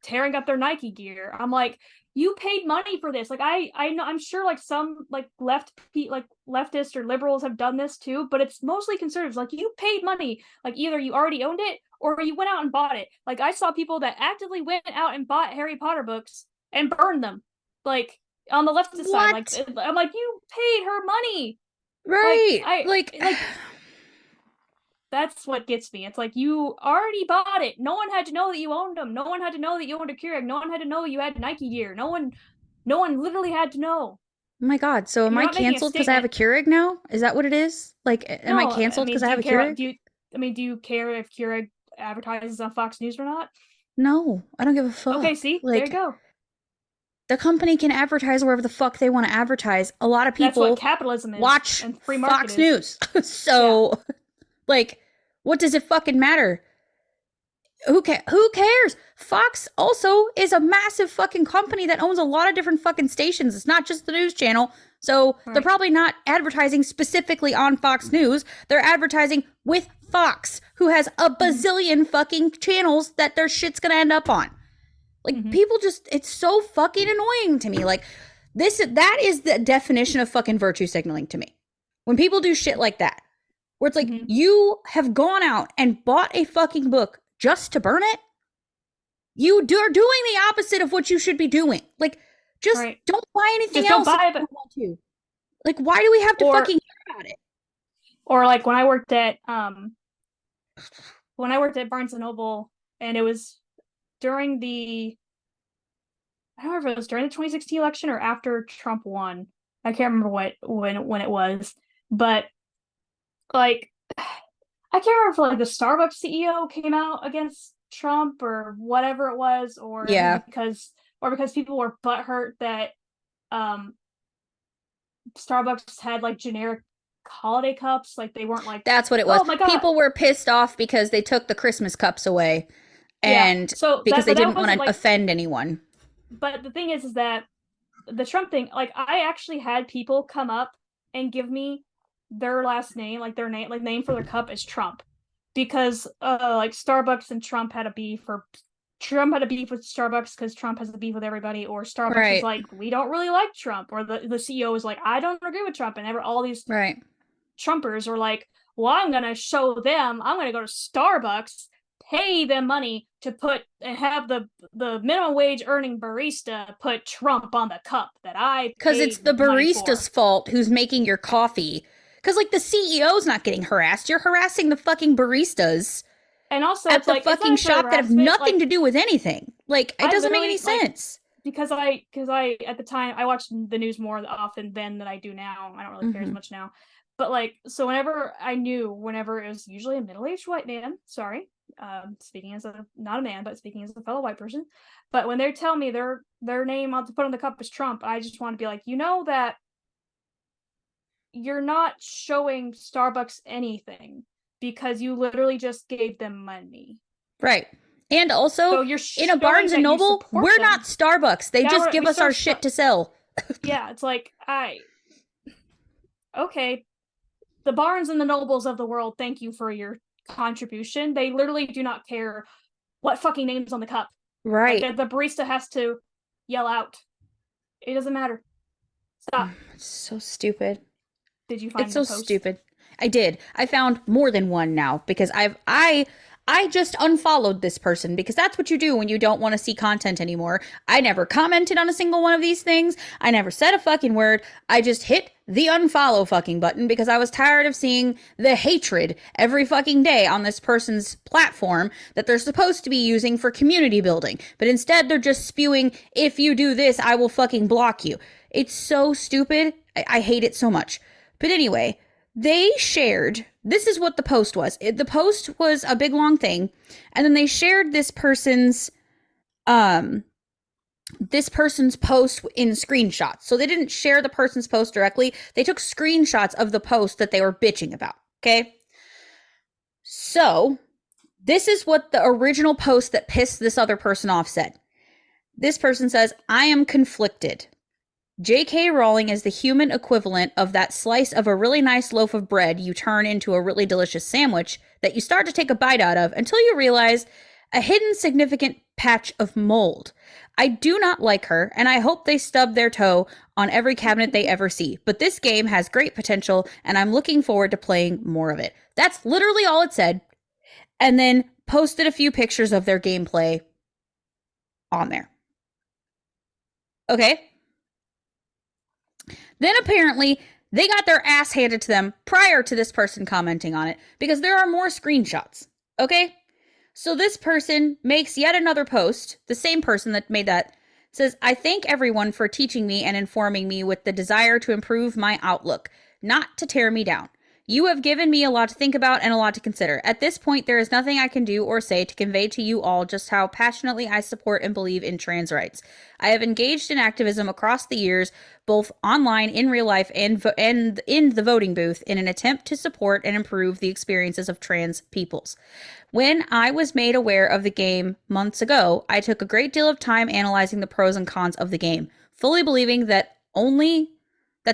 tearing up their Nike gear. I'm like, you paid money for this. Like I know I'm sure like some like like leftists or liberals have done this too, but it's mostly conservatives. Like you paid money. Like either you already owned it or you went out and bought it. Like I saw people that actively went out and bought Harry Potter books and burned them. Like on the leftist side, like What? I'm like, you paid her money. Like Right. I Like, like that's what gets me. It's like you already bought it. No one had to know that you owned them. No one had to know that you owned a Keurig. No one had to know you had Nike gear. No one literally had to know. oh my God. So And am you're I not making a canceled because I have a statement. Keurig now? Is that what it is? Like, am I No, I canceled mean, because I do have you a care? Keurig? Do you care if Keurig advertises on Fox News or not? No, I don't give a Okay, fuck. see, there you Like, go. the company can advertise wherever the fuck they want to advertise. A lot of That's what people capitalism is watch and free market Fox is. News. Yeah. So, like, what does it fucking matter? Who cares? Fox also is a massive fucking company that owns a lot of different fucking stations. It's not just the news channel. So they're Right. probably not advertising specifically on Fox News. They're advertising with Fox, who has a Mm-hmm. bazillion fucking channels that their shit's gonna end up on. Like Mm-hmm. people just it's so fucking annoying to me. Like that is the definition of fucking virtue signaling to me. When people do shit like that, where it's like Mm-hmm. you have gone out and bought a fucking book just to burn it, you are doing the opposite of what you should be doing. Like, just Right. don't buy anything Just don't else if buy you it. don't want to. Like, why do we have to Or fucking hear about it? or like when I worked at Barnes and Noble, and it was during the I don't remember if it was during the 2016 election or after Trump won. I can't remember when it was, but like I can't remember if like the Starbucks CEO came out against Trump or whatever it was, Yeah, or because people were butthurt that um Starbucks had like generic holiday cups, like they weren't like, that's what it was. oh my god, People were pissed off because they took the Christmas cups away yeah. and So because that they but that didn't want wasn't to like, offend anyone. but the thing is that the Trump thing, like I actually had people come up and give me their last name, like their name, like name for their cup is Trump, because like Starbucks and Trump had a beef, or Trump had a beef with Starbucks because Trump has a beef with everybody, or Starbucks was Right, like, we don't really like Trump, or the CEO was like, I don't agree with Trump, and all these right. Trumpers are like, well, I'm gonna show them, I'm gonna go to Starbucks, pay them money to put and have the minimum wage earning barista put Trump on the cup that I Because it's paid the money for. barista's fault who's making your coffee. Because, like, the CEO's not getting harassed. You're harassing the fucking baristas And also at it's the like, it's not fucking necessarily shop that have harassment. nothing Like to do with anything. Like, it I doesn't make any literally like, sense. because I at the time I watched the news more often then than I do now. I don't really care as Mm-hmm. much now. But like, so whenever it was usually a middle-aged white man, sorry, speaking as a not a man, but speaking as a fellow white person, but when they tell me their name to put on the cup is Trump, I just want to be like, you know that you're not showing Starbucks anything because you literally just gave them money. Right. And also, So you're in a showing Barnes and that you Noble, support we're not them. Starbucks. They Yeah, just give we us our serve. shit to sell. Yeah, it's like okay, the Barnes and the Nobles of the world, thank you for your contribution. They literally do not care what fucking name's on the cup. Like Right. the barista has to yell out. It doesn't matter. Stop. It's so stupid. Did you It's find the so post? stupid. I did. I found more than one now because I just unfollowed this person because that's what you do when you don't want to see content anymore. I never commented on a single one of these things. I never said a fucking word. I just hit the unfollow fucking button because I was tired of seeing the hatred every fucking day on this person's platform that they're supposed to be using for community building. But instead, they're just spewing, if you do this, I will fucking block you. It's so stupid. I hate it so much. But anyway, they shared, this is what the post was. The post was a big long thing, and then they shared um this person's post in screenshots. So they didn't share the person's post directly. They took screenshots of the post that they were bitching about. Okay? So, this is what the original post that pissed this other person off said. This person says, "I am conflicted. J.K. Rowling is the human equivalent of that slice of a really nice loaf of bread you turn into a really delicious sandwich that you start to take a bite out of until you realize a hidden significant patch of mold. I do not like her, and I hope they stub their toe on every cabinet they ever see. But this game has great potential, and I'm looking forward to playing more of it." That's literally all it said. And then posted a few pictures of their gameplay on there. Okay? Then apparently they got their ass handed to them prior to this person commenting on it because there are more screenshots. Okay? So this person makes yet another post, the same person that made that says, "I thank everyone for teaching me and informing me with the desire to improve my outlook, not to tear me down. You have given me a lot to think about and a lot to consider. At this point, there is nothing I can do or say to convey to you all just how passionately I support and believe in trans rights. I have engaged in activism across the years, both online, in real life, and in the voting booth, in an attempt to support and improve the experiences of trans peoples. When I was made aware of the game months ago, I took a great deal of time analyzing the pros and cons of the game, fully believing that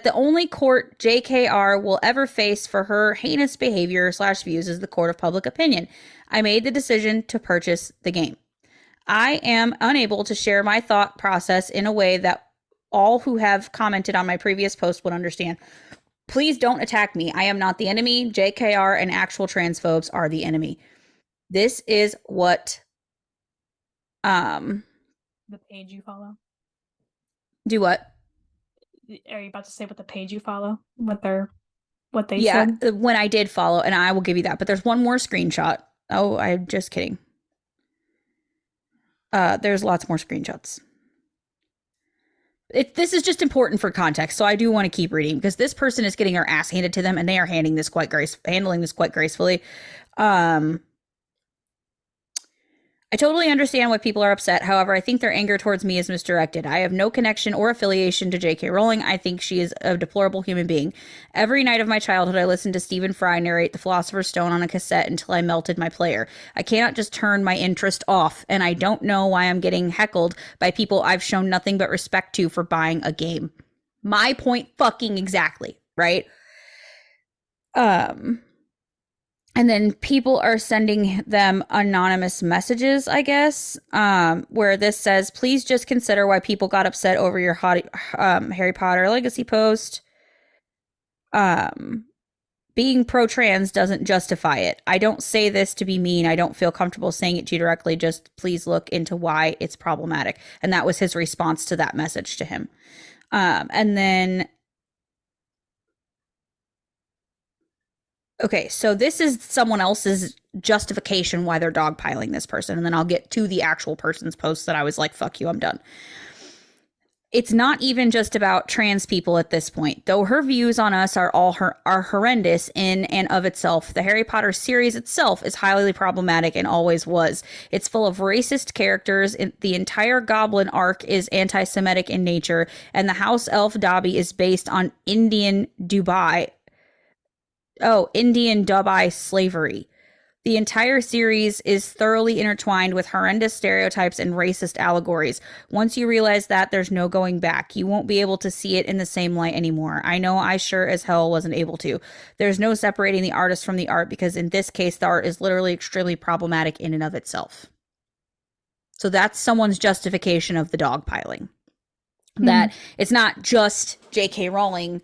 the only court JKR will ever face for her heinous behavior / views is the court of public opinion. I made the decision to purchase the game. I am unable to share my thought process in a way that all who have commented on my previous post would understand. Please don't attack me. I am not the enemy. JKR and actual transphobes are the enemy." This is what The page you follow. do what? Are you about to say what the page you follow? What they Yeah, said? when I did follow, and I will give you that. But there's one more screenshot. Oh, I'm just kidding. There's lots more screenshots. This is just important for context, so I do want to keep reading because this person is getting their ass handed to them, and they are handling this quite gracefully. I totally understand why people are upset. However, I think their anger towards me is misdirected. I have no connection or affiliation to J.K. Rowling. I think she is a deplorable human being. Every night of my childhood, I listened to Stephen Fry narrate The Philosopher's Stone on a cassette until I melted my player. I cannot just turn my interest off, and I don't know why I'm getting heckled by people I've shown nothing but respect to for buying a game. My point fucking exactly, right? And then people are sending them anonymous messages, I guess, where this says, "Please just consider why people got upset over your Harry Potter Legacy post. Being pro-trans doesn't justify it. I don't say this to be mean. I don't feel comfortable saying it to you directly. Just please look into why it's problematic." And that was his response to that message to him. And then okay, so this is someone else's justification why they're dogpiling this person, and then I'll get to the actual person's post that I was like, "Fuck you, I'm done." It's not even just about trans people at this point, though her views on us are horrendous in and of itself. The Harry Potter series itself is highly problematic and always was. It's full of racist characters. The entire Goblin arc is anti-Semitic in nature, and the house elf Dobby is based on Indian Dubai slavery. The entire series is thoroughly intertwined with horrendous stereotypes and racist allegories. Once you realize that, there's no going back. You won't be able to see it in the same light anymore. I know I sure as hell wasn't able to. There's no separating the artist from the art because in this case, the art is literally extremely problematic in and of itself. So that's someone's justification of the dogpiling. That it's not just J.K. Rowling,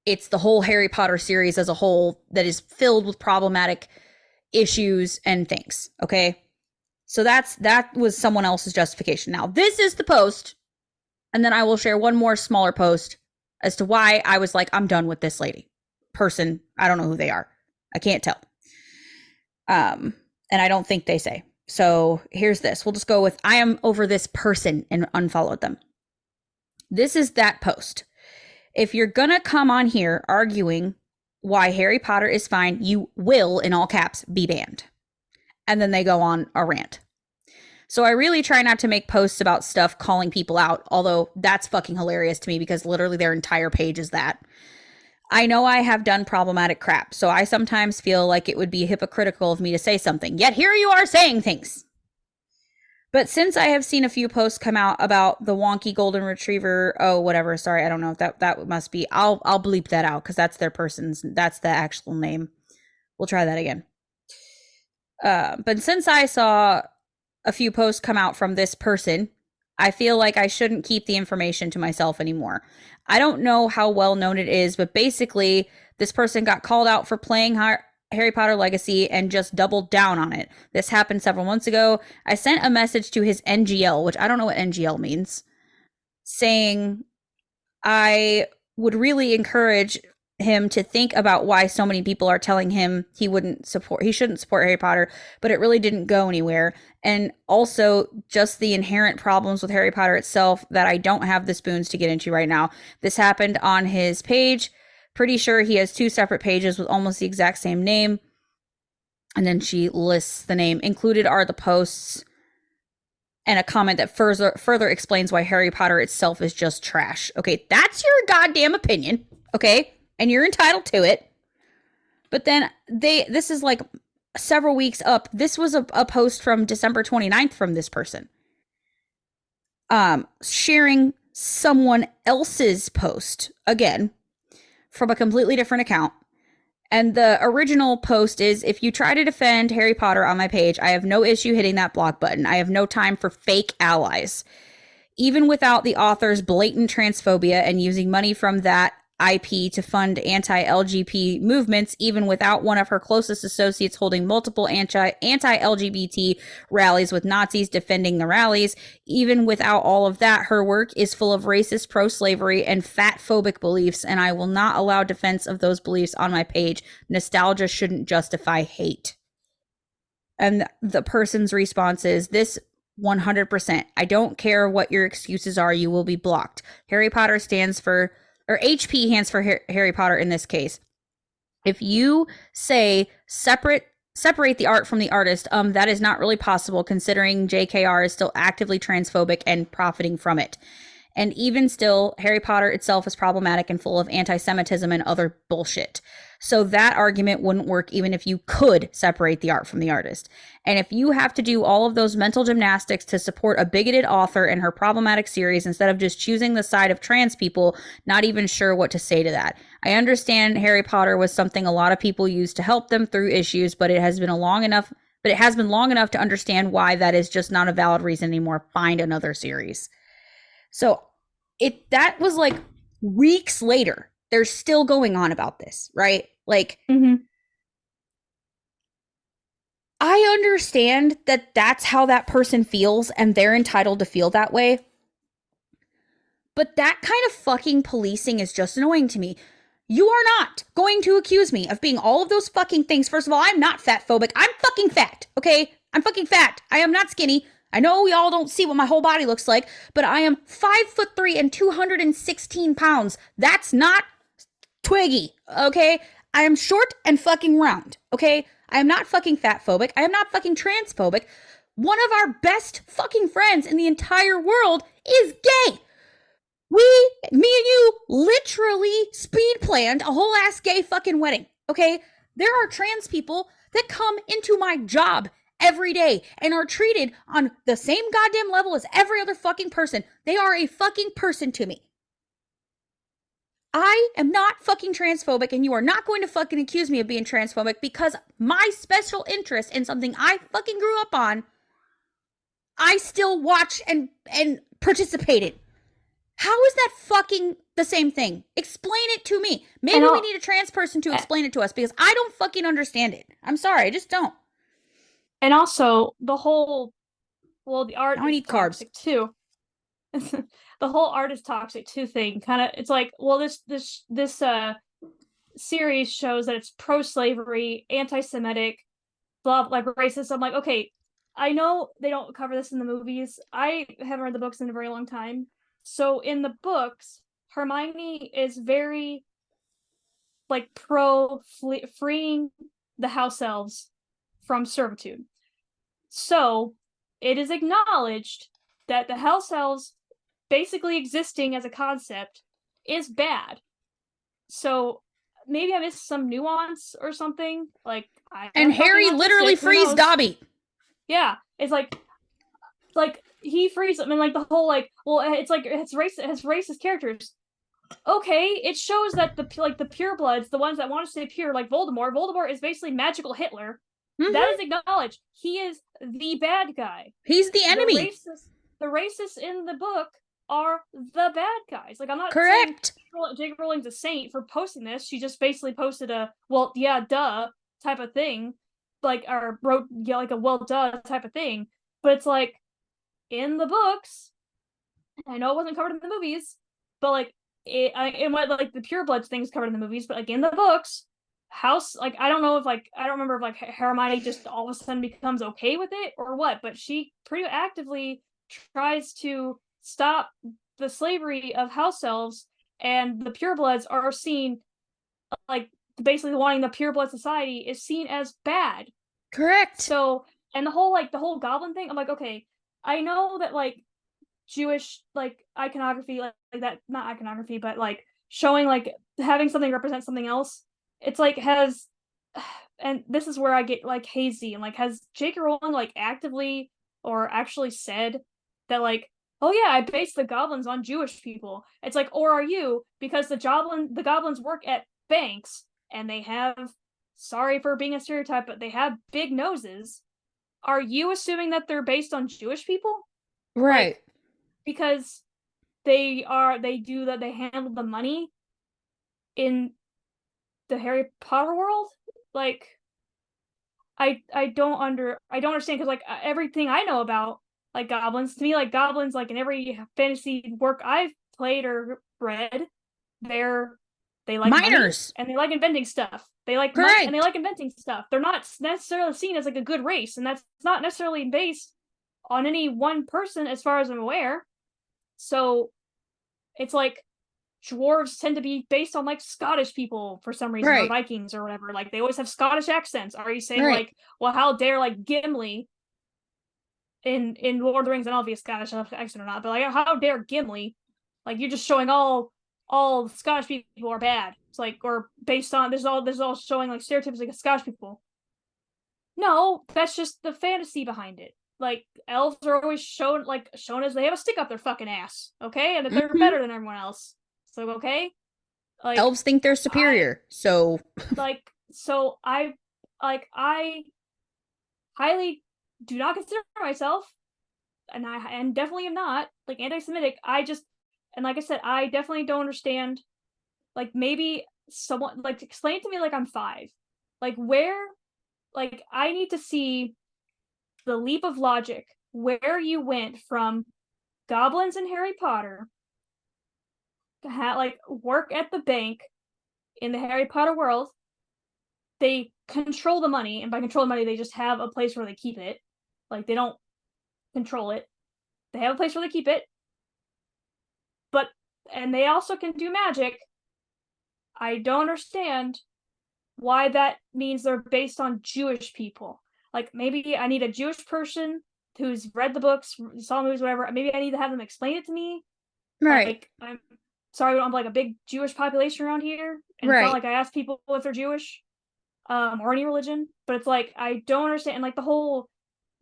it's the whole Harry Potter series as a whole that is filled with problematic issues and things. Okay. So that was someone else's justification. Now, this is the post, and then I will share one more smaller post as to why I was like, I'm done with this person. I don't know who they are. I can't tell. And I don't think they say. So here's this. We'll just go with I am over this person and unfollowed them. This is that post. If you're gonna come on here arguing why Harry Potter is fine, you will, in all caps, be banned. And then they go on a rant. So I really try not to make posts about stuff calling people out, although that's fucking hilarious to me because literally their entire page is that. I know I have done problematic crap, so I sometimes feel like it would be hypocritical of me to say something, yet here you are saying things. But since I have seen a few posts come out about the wonky golden retriever, whatever, sorry, I don't know if that must be, I'll bleep that out because that's that's the actual name. We'll try that again. But since I saw a few posts come out from this person, I feel like I shouldn't keep the information to myself anymore. I don't know how well known it is, but basically this person got called out for playing Harry Potter Legacy and just doubled down on it. This happened several months ago. I sent a message to his NGL, which I don't know what NGL means, saying I would really encourage him to think about why so many people are telling him he shouldn't support Harry Potter, but it really didn't go anywhere. And also just the inherent problems with Harry Potter itself that I don't have the spoons to get into right now. This happened on his page. Pretty sure he has 2 separate pages with almost the exact same name. And then she lists the name. Included are the posts and a comment that further explains why Harry Potter itself is just trash. Okay, that's your goddamn opinion, okay? And you're entitled to it. But then this is like several weeks up. This was a post from December 29th from this person. Sharing someone else's post, again, from a completely different account. And the original post is, if you try to defend Harry Potter on my page, I have no issue hitting that block button. I have no time for fake allies. Even without the author's blatant transphobia and using money from that IP to fund anti-LGBT movements, even without one of her closest associates holding multiple anti-LGBT rallies with Nazis defending the rallies, even without all of that, her work is full of racist, pro-slavery, and fat-phobic beliefs, and I will not allow defense of those beliefs on my page. Nostalgia shouldn't justify hate. And the person's response is, this 100%. I don't care what your excuses are, you will be blocked. Harry Potter stands for, or HP stands for Harry Potter in this case. If you say separate the art from the artist, that is not really possible considering JKR is still actively transphobic and profiting from it. And even still, Harry Potter itself is problematic and full of anti-Semitism and other bullshit. So that argument wouldn't work even if you could separate the art from the artist. And if you have to do all of those mental gymnastics to support a bigoted author and her problematic series instead of just choosing the side of trans people, not even sure what to say to that. I understand Harry Potter was something a lot of people used to help them through issues, but it has been long enough to understand why that is just not a valid reason anymore. Find another series. So that was like weeks later. They're still going on about this, right? Like, I understand that that's how that person feels and they're entitled to feel that way. But that kind of fucking policing is just annoying to me. You are not going to accuse me of being all of those fucking things. First of all, I'm not fat phobic. I'm fucking fat, okay? I'm fucking fat. I am not skinny. I know we all don't see what my whole body looks like, but I am 5'3" and 216 pounds. That's not Twiggy, okay? I am short and fucking round, okay? I am not fucking fat phobic. I am not fucking transphobic. One of our best fucking friends in the entire world is gay. Me and you literally speed planned a whole ass gay fucking wedding, okay? There are trans people that come into my job every day and are treated on the same goddamn level as every other fucking person. They are a fucking person to me. I am not fucking transphobic, and you are not going to fucking accuse me of being transphobic because my special interest in something I fucking grew up on, I still watch and participate in. How is that fucking the same thing? Explain it to me. Maybe we need a trans person to explain it to us because I don't fucking understand it. I'm sorry, I just don't. And also the whole, well, the art now I is need carbs toxic too. The whole art is toxic too thing. Kind of, it's like, well, this series shows that it's pro-slavery, anti-Semitic, blah, like racist. I'm like, okay, I know they don't cover this in the movies. I haven't read the books in a very long time. So in the books, Hermione is very like pro freeing the house elves from servitude. So it is acknowledged that the house elves basically existing as a concept is bad. So maybe I missed some nuance or something. Like and Harry literally frees Dobby. Yeah, it's like he frees them, and like the whole like, well, it's like it's racist characters. Okay, it shows that the purebloods, the ones that want to stay pure, like Voldemort is basically magical Hitler. Mm-hmm. That is acknowledged. He is the bad guy. He's the enemy. The racists in the book are the bad guys. Like, I'm not correct. saying J.K. Rowling's a saint for posting this. She just basically posted a, well, yeah, duh type of thing. Like, or wrote, yeah, like a well, duh type of thing. But it's like, in the books, I know it wasn't covered in the movies, but like, and what like the purebloods things covered in the movies, but like in the books, House, like, I don't know if like, I don't remember if like Hermione just all of a sudden becomes okay with it or what, but she pretty actively tries to stop the slavery of house elves, and the purebloods are seen like basically wanting the pureblood society is seen as bad. Correct. So, and the whole goblin thing, I'm like, okay, I know that like Jewish like iconography, like that, not iconography, but like showing like having something represent something else, it's like has, and this is where I get like hazy, and like, has J.K. Rowling like actively or actually said that like, oh yeah, I based the goblins on Jewish people? It's like, or are you, because the goblins work at banks and they have, sorry for being a stereotype, but they have big noses. Are you assuming that they're based on Jewish people? Right. Like, because they handle the money in the Harry Potter world? Like, I don't understand, because like everything I know about like goblins, to me, like goblins, like in every fantasy work I've played or read, they like minors money, and they like inventing stuff. They like money, and they like inventing stuff. They're not necessarily seen as like a good race, and that's not necessarily based on any one person as far as I'm aware. So it's like dwarves tend to be based on like Scottish people for some reason, or Vikings or whatever. Like they always have Scottish accents. Are you saying like, well, how dare like Gimli in Lord of the Rings, and I'll be a Scottish accent or not, but like, how dare Gimli? Like, you're just showing all Scottish people are bad. It's like, or based on this all showing like stereotypes like Scottish people. No, that's just the fantasy behind it. Like, elves are always shown as they have a stick up their fucking ass, okay, and that they're better than everyone else. So okay, like elves think they're superior, so I highly do not consider myself, and definitely am not like anti-Semitic. And like I said, I definitely don't understand. Like, maybe someone like explain to me like I'm 5, like where, like I need to see the leap of logic where you went from goblins in Harry Potter to like work at the bank in the Harry Potter world. They control the money, and by control the money, they just have a place where they keep it. Like, they don't control it. They have a place where they keep it. And they also can do magic. I don't understand why that means they're based on Jewish people. Like, maybe I need a Jewish person who's read the books, saw the movies, whatever. Maybe I need to have them explain it to me. Right. Like, I'm sorry, we don't have like a big Jewish population around here, and it's not like I ask people if they're Jewish. or any religion, but it's like I don't understand. And like the whole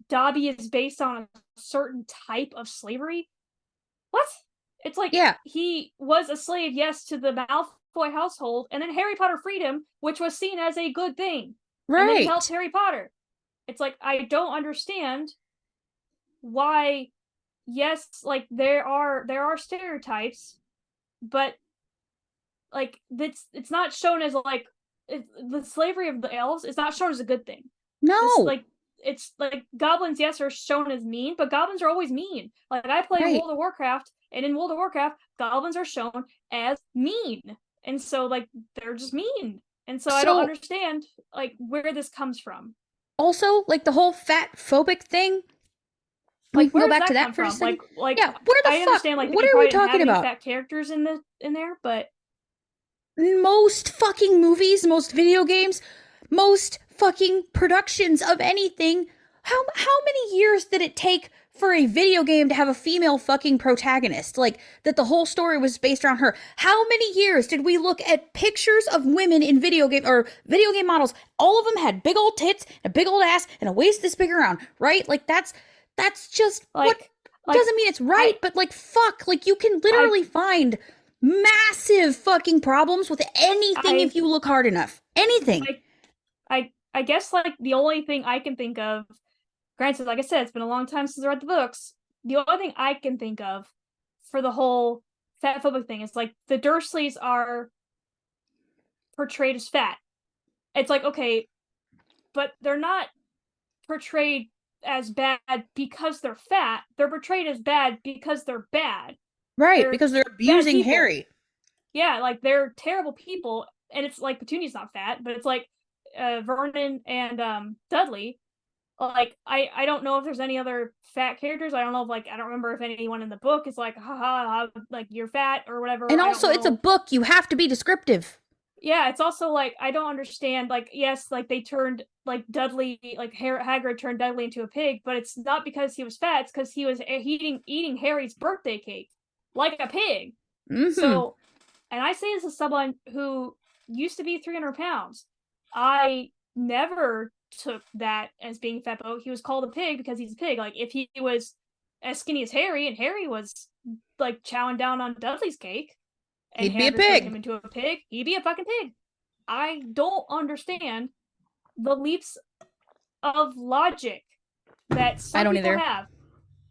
Dobby is based on a certain type of slavery. What? It's like Yeah, he was a slave, yes, to the Malfoy household, and then Harry Potter freed him, which was seen as a good thing. And then he helped right. Harry Potter. It's like I don't understand why. Yes, like there are stereotypes, but like it's not shown as like the slavery of the elves is not shown as a good thing. This No, like it's like goblins, yes, are shown as mean, but goblins are always mean. Like I play right. World of Warcraft, and in World of Warcraft, goblins are shown as mean, and so like they're just mean, and so I don't So understand like where this comes from. also, like the whole fat phobic thing, we Like can go where does back to that that come for a from? second. Like Yeah, where the I fuck? understand like What they are we probably didn't have talking any about? fat characters in there, but Most fucking movies, most video games, most fucking productions of anything. How many years did it take for a video game to have a female fucking protagonist? Like that the whole story was based around her. How many years did we look at pictures of women in video game or video game models? All of them had big old tits, a big old ass, and a waist this big around, right? Like that's just what like like doesn't mean it's right, I but like fuck, like you can I literally find massive fucking problems with anything I if you look hard enough. Anything. I I guess like the only thing I can think of, granted, like I said, it's been a long time since I read the books. The only thing I can think of for the whole fat phobic thing is like the Dursleys are portrayed as fat. It's like okay, but they're not portrayed as bad because they're fat. They're portrayed as bad because they're bad. Right, They're because they're bad abusing people. Harry. Yeah, like they're terrible people, and it's like Petunia's not fat, but it's like Vernon and Dudley. Like I don't know if there's any other fat characters. I don't know if like I don't remember if anyone in the book is like ha like you're fat or whatever. And I don't also, it's a know. book. You have to be descriptive. Yeah, it's also like I don't understand. Like yes, like they turned like Dudley, like Hagrid turned Dudley into a pig, but it's not because he was fat. It's because he was eating Harry's birthday cake like a pig. Mm-hmm. So, and I say this as someone who used to be 300 pounds. I never took that as being fat. But he was called a pig because he's a pig. Like if he was as skinny as Harry, and Harry was like chowing down on Dudley's cake, and He'd be a Hagrid turned him pig. into a pig, he'd be a fucking pig. I don't understand the leaps of logic that I some don't people either. have.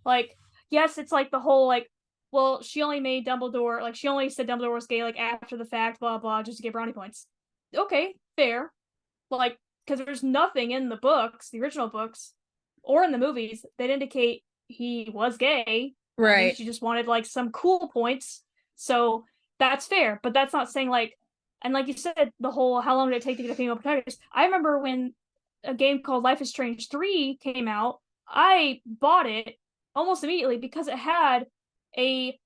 Like, yes, it's like the whole like, well, she only made Dumbledore like she only said Dumbledore was gay like after the fact, blah blah, just to get brownie points. Okay, fair. Like, because there's nothing in the books, the original books, or in the movies that indicate he was gay. I think Right. she just wanted like some cool points. So that's fair, but that's not saying like, and like you said, the whole how long did it take to get a female protagonist? I remember when a game called Life is Strange 3 came out, I bought it almost immediately because it had a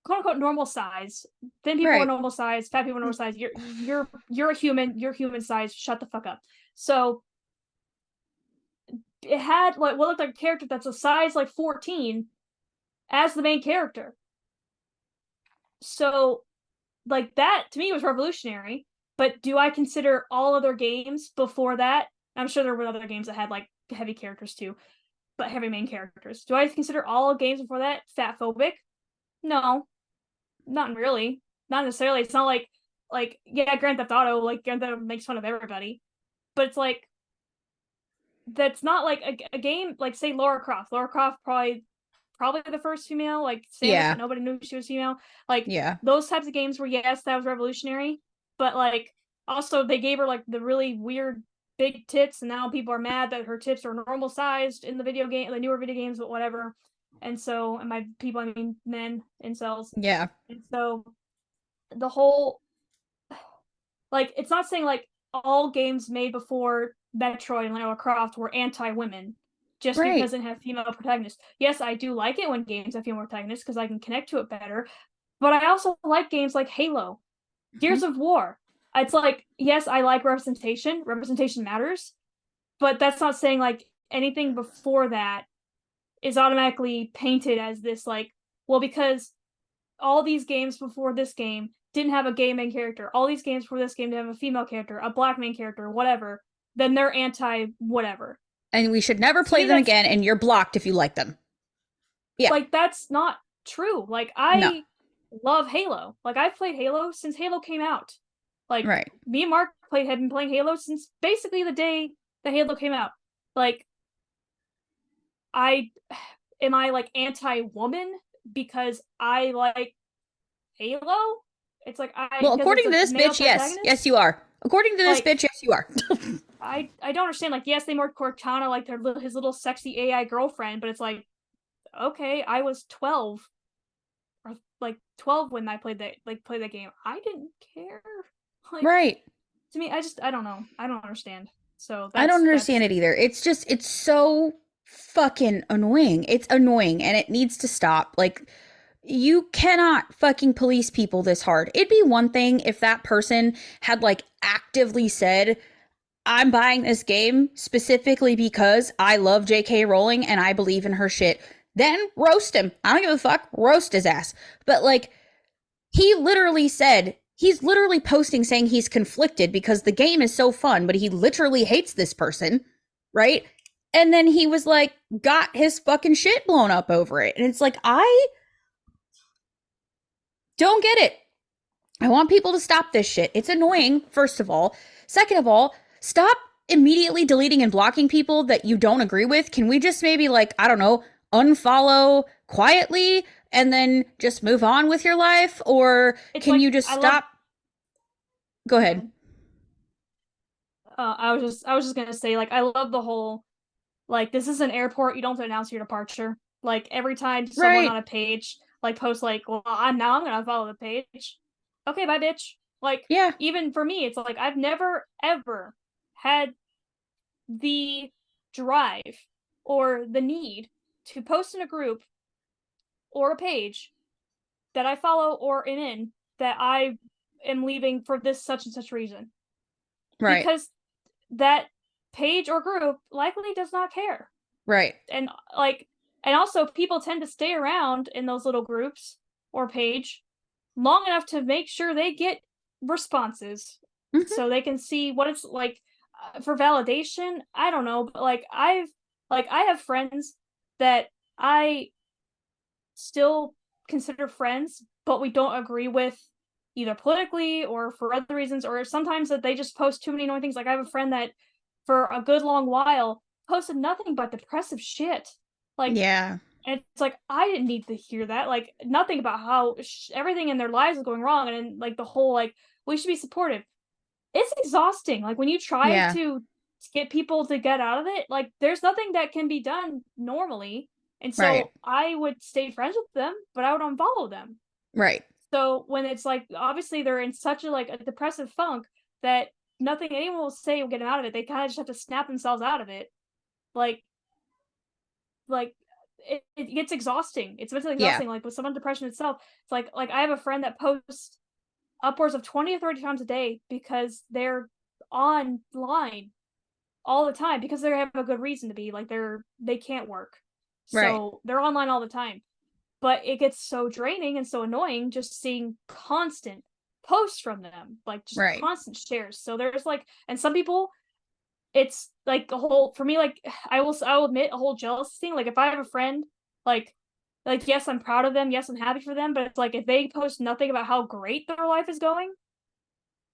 quote unquote normal size. Thin people are Right. normal size, fat people are normal size. You're a human, you're human size, shut the fuck up. So it had like what looked like a character that's a size like 14 as the main character. So like that to me was revolutionary. But do I consider all other games before that? I'm sure there were other games that had like heavy characters too, but heavy main characters. Do I consider all games before that fat phobic? No, not really. Not necessarily. It's not like yeah, Grand Theft Auto, like Grand Theft Auto makes fun of everybody. But it's like that's not like a game like say Laura Croft. Laura Croft probably the first female, like Samus, Yeah. but nobody knew she was female. Like Yeah. those types of games where yes, that was revolutionary, but like also they gave her like the really weird big tits, and now people are mad that her tits are normal sized in the video game, the newer video games, but whatever. And so, and by people I mean men incels. Yeah. And so the whole like it's not saying like all games made before Metroid and Lara Croft were anti-women just because Right. they have female protagonists. Yes, I do like it when games have female protagonists because I can connect to it better. But I also like games like Halo, Mm-hmm. Gears of War. It's like, yes, I like representation. Representation matters. But that's not saying like anything before that is automatically painted as this like, well, because all these games before this game didn't have a gay main character, all these games for this game to have a female character, a black main character, whatever, then they're anti whatever. And we should never To play me, them that's again, and you're blocked if you like them. Yeah. like that's not true. Like No. I love Halo. Like I've played Halo since Halo came out. Like Right. me and Mark had been playing Halo since basically the day that Halo came out. Like I am I like anti-woman because I like Halo? It's like Well, because it's according to a this male bitch, yes. protagonist. Yes, you are. According to this Like bitch, yes, you are. I don't understand. Like yes, they marked Cortana like his little sexy AI girlfriend, but it's like okay, I was 12 or like 12 when I played that game. I didn't care. Like Right. to me, I don't know. I don't understand. So I don't that's understand it either. It's so fucking annoying. It's annoying and it needs to stop. Like, you cannot fucking police people this hard. It'd be one thing if that person had like actively said, I'm buying this game specifically because I love JK Rowling and I believe in her shit. Then roast him. I don't give a fuck. Roast his ass. But like, he literally said, he's literally posting saying he's conflicted because the game is so fun, but he literally hates this person, right? And then he was like, got his fucking shit blown up over it. And it's like, I don't get it. I want people to stop this shit. It's annoying, first of all. Second of all, stop immediately deleting and blocking people that you don't agree with. Can we just maybe, like, I don't know, unfollow quietly and then just move on with your life? Or can like, you just stop? Go ahead. I was just gonna say, like, I love the whole, like, this is an airport, you don't have to announce your departure. Like, every time someone on a page, like, posts, like, well, I'm gonna follow the page. Okay, bye, bitch. Like, yeah. Even for me, it's like, I've never, ever had the drive or the need to post in a group or a page that I follow or am in that I am leaving for this such and such reason. Right. Because that page or group likely does not care. Right. And also people tend to stay around in those little groups or page long enough to make sure they get responses so they can see what it's like for validation. I don't know, but I have friends that I still consider friends, but we don't agree with either politically or for other reasons, or sometimes that they just post too many annoying things. Like I have a friend that for a good long while posted nothing but depressive shit. Like, yeah. And it's like, I didn't need to hear that. Like, nothing about how everything in their lives is going wrong. And like the whole, like, we should be supportive. It's exhausting. Like, when you try to get people to get out of it, like, there's nothing that can be done normally. And so I would stay friends with them, but I would unfollow them. Right. So when it's like, obviously they're in such a depressive funk that nothing anyone will say will get them out of it. They kind of just have to snap themselves out of it. Like it gets exhausting. It's mentally exhausting. Like with someone depression itself, it's like I have a friend that posts upwards of 20 or 30 times a day because they're online all the time because they have a good reason to be. Like they can't work. So they're online all the time. But it gets so draining and so annoying just seeing constant posts from them, like just constant shares. So there's like, and some people, it's like a whole, for me, like I will admit a whole jealousy thing. Like if I have a friend, like yes, I'm proud of them, yes, I'm happy for them, but it's like if they post nothing about how great their life is going,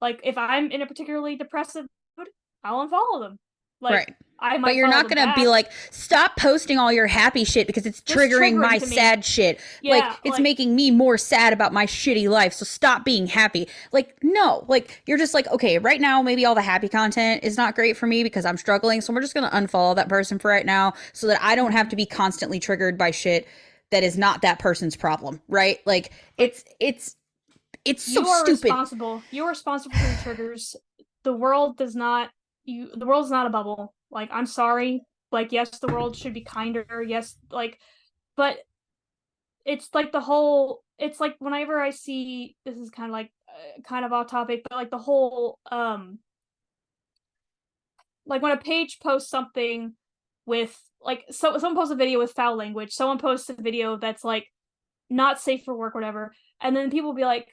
like if I'm in a particularly depressive mood, I'll unfollow them. Like but you're not gonna be like, stop posting all your happy shit because it's triggering my sad shit. Like it's making me more sad about my shitty life, so stop being happy. Like, no, like you're just like, okay, right now maybe all the happy content is not great for me because I'm struggling, so we're just gonna unfollow that person for right now so that I don't have to be constantly triggered by shit that is not that person's problem, right? Like it's so stupid. You are responsible for your triggers. The world does not the world's not a bubble. Like, I'm sorry. Like, yes, the world should be kinder. Yes, like, but it's like the whole, it's like whenever I see, this is kind of like, kind of off topic, but like the whole, like when a page posts something with, like, so someone posts a video with foul language, someone posts a video that's like not safe for work, whatever, and then people will be like,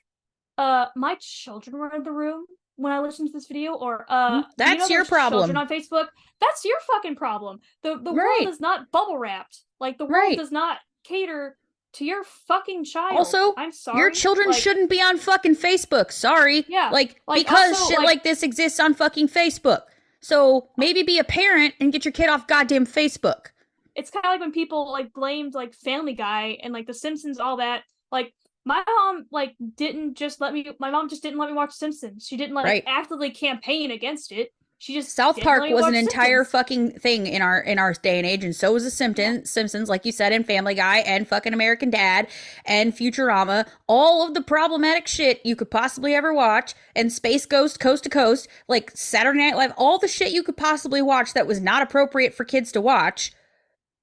My children were in the room when I listened to this video, or That's your there's children problem. on Facebook. That's your fucking problem. The world Right. is not bubble wrapped. Like the world Right. does not cater to your fucking child. Also, I'm your sorry. children Like, shouldn't be on fucking Facebook. Sorry. yeah. Like, Like because also shit like like this exists on fucking Facebook. So maybe be a parent and get your kid off goddamn Facebook. it's kind of like when people like blamed like Family Guy and like The Simpsons, all that. Like my mom like didn't just let me. My mom just didn't let me watch Simpsons. She didn't like Right. actively campaign against it. She just South didn't let Park me was an watch entire Simpsons. fucking thing in our day and age, and so was the Yeah, Simpsons, like you said, and Family Guy, and fucking American Dad, and Futurama, all of the problematic shit you could possibly ever watch, and Space Ghost, Coast to Coast, like Saturday Night Live, all the shit you could possibly watch that was not appropriate for kids to watch.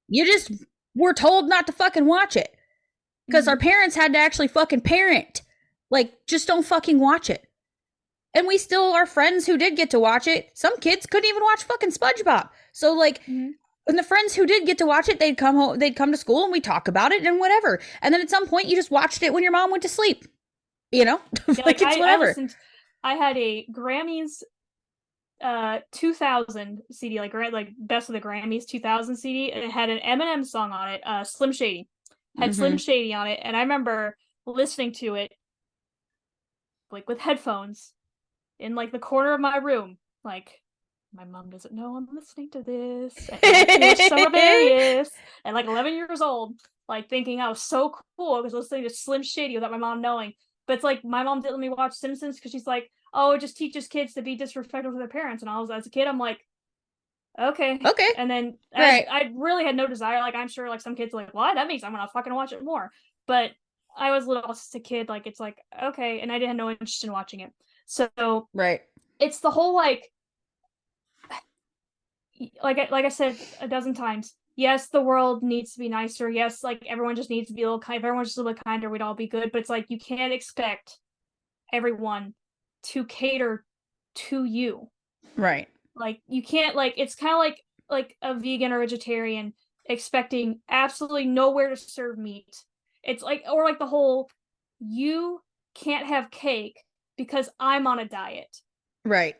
You just were told not to fucking watch it because our mm-hmm. parents had to actually fucking parent. Like, just don't fucking watch it. And we still are friends who did get to watch it. Some kids couldn't even watch fucking SpongeBob. So like, Mm-hmm. and the friends who did get to watch it, they'd come home, they'd come to school and we talk about it and whatever. And then at some point you just watched it when your mom went to sleep. You know? Yeah, like Like it's I whatever. listened. I had a Grammys 2000 CD, like Best of the Grammys 2000 CD, and it had an Eminem song on it. Slim Shady had Slim Mm-hmm. Shady on it, and I remember listening to it like with headphones in like the corner of my room, like my mom doesn't know I'm listening to this, and like too much Summer Various, and like 11 years old, like thinking I was so cool. I was listening to Slim Shady without my mom knowing. But it's like my mom didn't let me watch Simpsons because she's like, oh, it just teaches kids to be disrespectful to their parents. And I was, as a kid, I'm like, okay. Okay. And then Right. I really had no desire. Like I'm sure like some kids are like, what? That means I'm gonna fucking watch it more. But I was little as a kid, like it's like, okay, and I didn't have no interest in watching it. So Right. it's the whole like I said a dozen times. Yes, the world needs to be nicer. Yes, like everyone just needs to be a little kind. If everyone's just a little bit kinder, we'd all be good. But it's like you can't expect everyone to cater to you. Right. Like you can't like it's kind of like a vegan or vegetarian expecting absolutely nowhere to serve meat. It's like or like the whole you can't have cake because I'm on a diet. Right.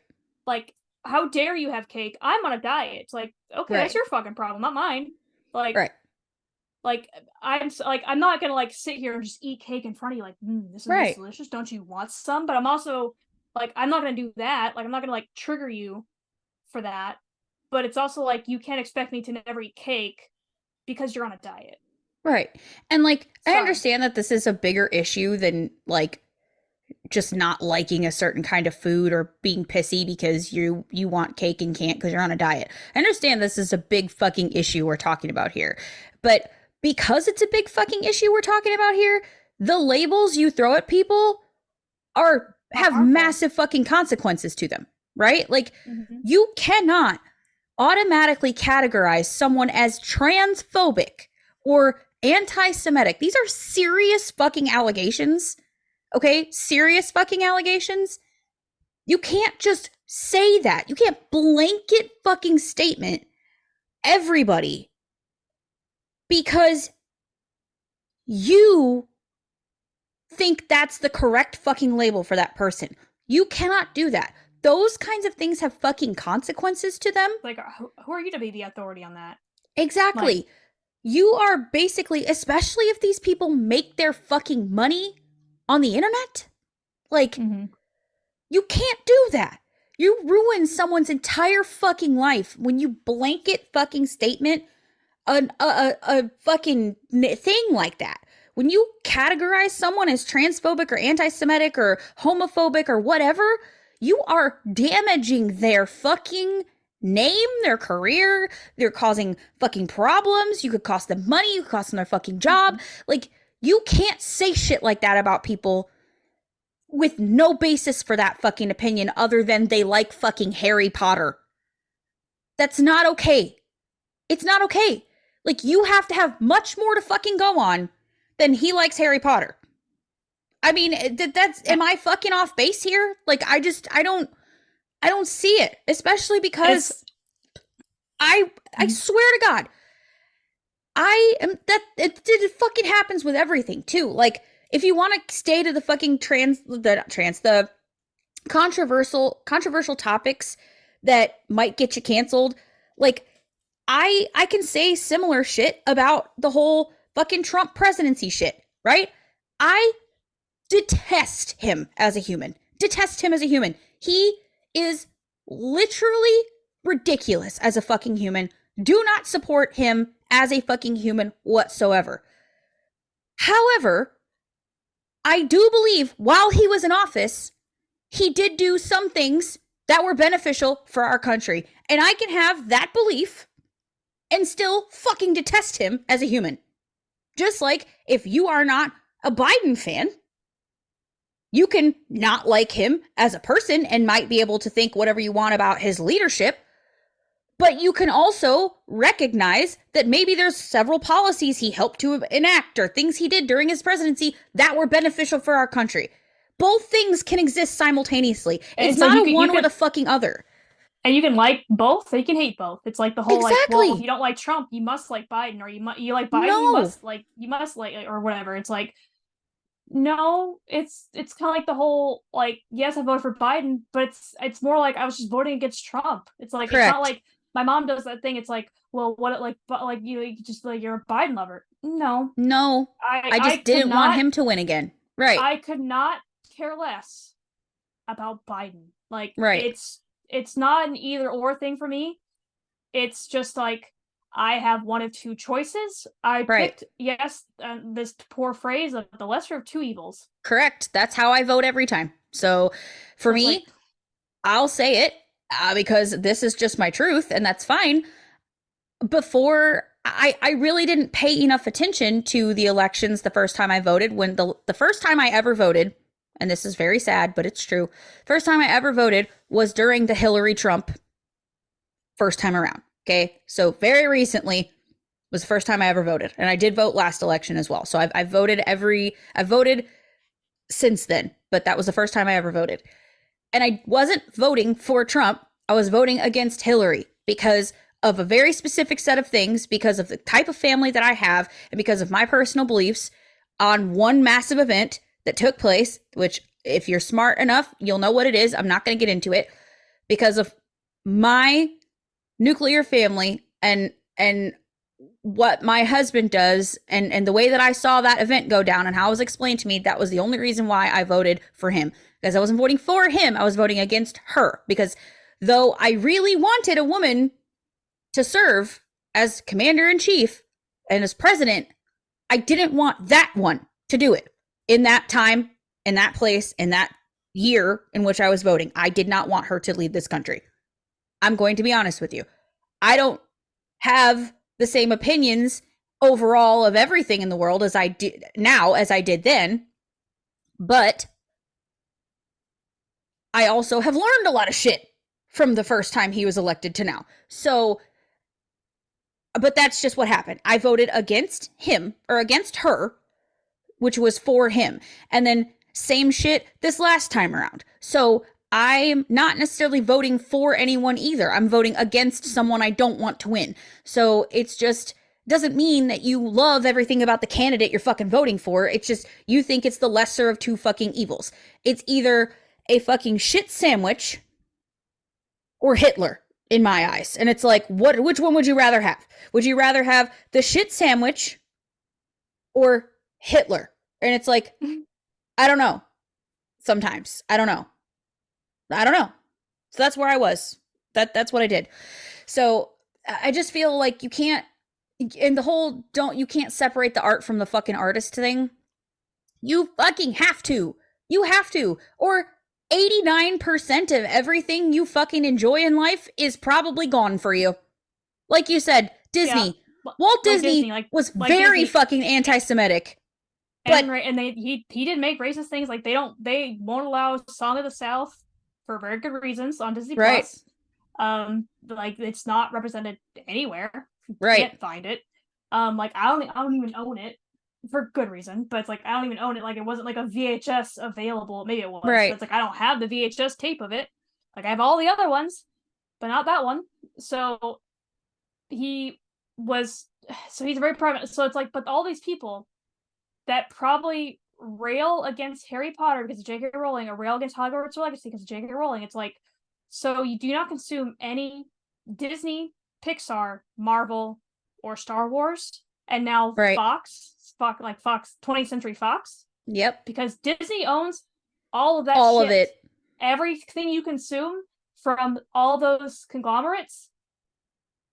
Like how dare you have cake? I'm on a diet. It's like okay, that's Right. your fucking problem, not mine. Like Right. like I'm not gonna like sit here and just eat cake in front of you like this is most Right. delicious. Don't you want some? But I'm also like I'm not gonna do that. Like I'm not gonna like trigger you for that. But it's also like you can't expect me to never eat cake because you're on a diet. Right. And like I Sorry. understand that this is a bigger issue than like just not liking a certain kind of food or being pissy because you want cake and can't because you're on a diet. I understand this is a big fucking issue we're talking about here. But because it's a big fucking issue we're talking about here, the labels you throw at people are Are have harmful. massive fucking consequences to them, right? Like Mm-hmm. you cannot automatically categorize someone as transphobic or anti-Semitic. These are serious fucking allegations. Okay? Serious fucking allegations. You can't just say that. You can't blanket fucking statement everybody because you think that's the correct fucking label for that person. You cannot do that. Those kinds of things have fucking consequences to them. Like who are you to be the authority on that? Like Exactly. You are basically, especially if these people make their fucking money on the internet, like, mm-hmm. you can't do that. You ruin someone's entire fucking life when you blanket fucking statement a fucking thing like that. When you categorize someone as transphobic or anti-Semitic or homophobic or whatever, you are damaging their fucking name, their career. They're causing fucking problems. You could cost them money. You could cost them their fucking Mm-hmm. job. Like, you can't say shit like that about people with no basis for that fucking opinion other than they like fucking Harry Potter. That's not okay. It's not okay. Like, you have to have much more to fucking go on than he likes Harry Potter. I mean, am I fucking off base here? Like, I don't see it, especially because It's I swear to God, I am that it fucking happens with everything too. Like, if you want to stay to the fucking the controversial topics that might get you canceled, like I can say similar shit about the whole fucking Trump presidency shit, right? I detest him as a human. Detest him as a human. He is literally ridiculous as a fucking human. Do not support him as a fucking human whatsoever. However, I do believe while he was in office, he did do some things that were beneficial for our country. And I can have that belief and still fucking detest him as a human. Just like if you are not a Biden fan, you can not like him as a person and might be able to think whatever you want about his leadership, but you can also recognize that maybe there's several policies he helped to enact or things he did during his presidency that were beneficial for our country. Both things can exist simulataneously. It's so not a one or the fucking other. And you can like both, or you can hate both. It's like the whole exactly. like, well, if you don't like Trump, you must like Biden, or you like Biden, no. you must like or whatever. It's like, no, it's kind of like the whole like, yes, I voted for Biden, but it's more like I was just voting against Trump. It's like Correct. It's not like my mom does that thing. It's like, well, what like, but like you just like you're a Biden lover. No, I just didn't want him to win again. Right. I could not care less about Biden. Like, right. It's not an either or thing for me. It's just like I have one of two choices. I picked, yes, this poor phrase of the lesser of two evils. Correct. That's how I vote every time. So for me, like, I'll say it because this is just my truth, and that's fine. Before, I really didn't pay enough attention to the elections the first time I voted. When the first time I ever voted, and this is very sad, but it's true. First time I ever voted was during the Hillary Trump first time around. Okay. So very recently was the first time I ever voted. And I did vote last election as well. So I've voted since then, but that was the first time I ever voted. And I wasn't voting for Trump. I was voting against Hillary because of a very specific set of things, because of the type of family that I have, and because of my personal beliefs on one massive event that took place, which if you're smart enough, you'll know what it is. I'm not going to get into it because of my nuclear family and what my husband does and the way that I saw that event go down and how it was explained to me. That was the only reason why I voted for him, because I wasn't voting for him. I was voting against her, because though I really wanted a woman to serve as commander-in-chief and as president, I didn't want that one to do it. In that time, in that place, in that year in which I was voting, I did not want her to lead this country. I'm going to be honest with you. I don't have the same opinions overall of everything in the world as I did now, as I did then. But I also have learned a lot of shit from the first time he was elected to now. So, but that's just what happened. I voted against him, or against her, which was for him. And then same shit this last time around. So I'm not necessarily voting for anyone either. I'm voting against someone I don't want to win. So it's just doesn't mean that you love everything about the candidate you're fucking voting for. It's just you think it's the lesser of two fucking evils. It's either a fucking shit sandwich or Hitler in my eyes. And it's like, which one would you rather have? Would you rather have the shit sandwich or Hitler? And it's like, I don't know. Sometimes. I don't know. So that's where I was. That's what I did. So I just feel like you can't, in the whole you can't separate the art from the fucking artist thing. You fucking have to. You have to. Or 89% of everything you fucking enjoy in life is probably gone for you. Like you said, Disney. Yeah. Walt Disney, was very Disney. Fucking anti-Semitic. But, and he did make racist things. Like they won't allow Song of the South for very good reasons on Disney Plus. Like it's not represented anywhere. You can't find it. Like I don't even own it for good reason. But it's like I don't even own it. Like it wasn't like a VHS available. Maybe it was. Right. But it's like I don't have the VHS tape of it. Like I have all the other ones, but not that one. So he's very private. So it's like, but all these people that probably rail against Harry Potter because of J.K. Rowling, a rail against Hogwarts Legacy because of J.K. Rowling. It's like, so you do not consume any Disney, Pixar, Marvel, or Star Wars, and now Right. Fox, 20th Century Fox, Yep. because Disney owns all of that All of shit. it. Everything you consume from all those conglomerates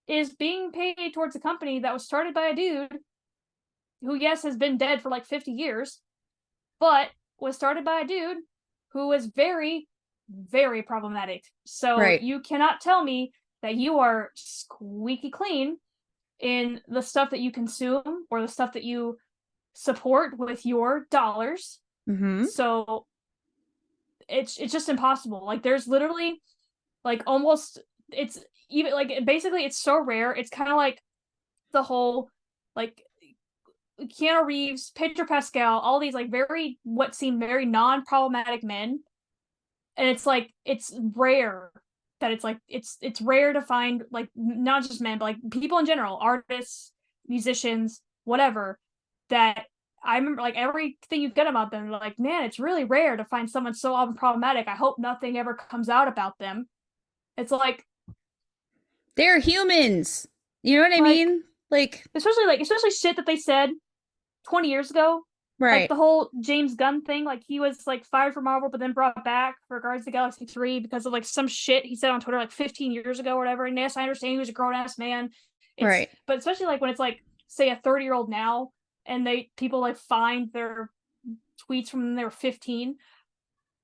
is being paid towards a company that was started by a dude who, yes, has been dead for like 50 years, but was started by a dude who was very, very problematic. So Right. you cannot tell me that you are squeaky clean in the stuff that you consume or the stuff that you support with your dollars. Mm-hmm. So it's just impossible. Like there's literally like almost it's even like basically it's so rare. It's kind of like the whole like Keanu Reeves, Pedro Pascal, all these like very what seem very non-problematic men, and it's like it's rare that it's rare to find like not just men but like people in general, artists, musicians, whatever, that I remember like everything you get about them, like, man, it's really rare to find someone so unproblematic. I hope nothing ever comes out about them. It's They're humans. You know what I like mean? Like, especially shit that they said 20 years ago. Like right. the whole James Gunn thing, like he was like fired from Marvel, but then brought back for Guardians of the Galaxy 3 because of like some shit he said on Twitter like 15 years ago or whatever. And yes, I understand he was a grown ass man. It's Right. but especially like when it's like say a 30-year-old now and they people like find their tweets from when they were 15.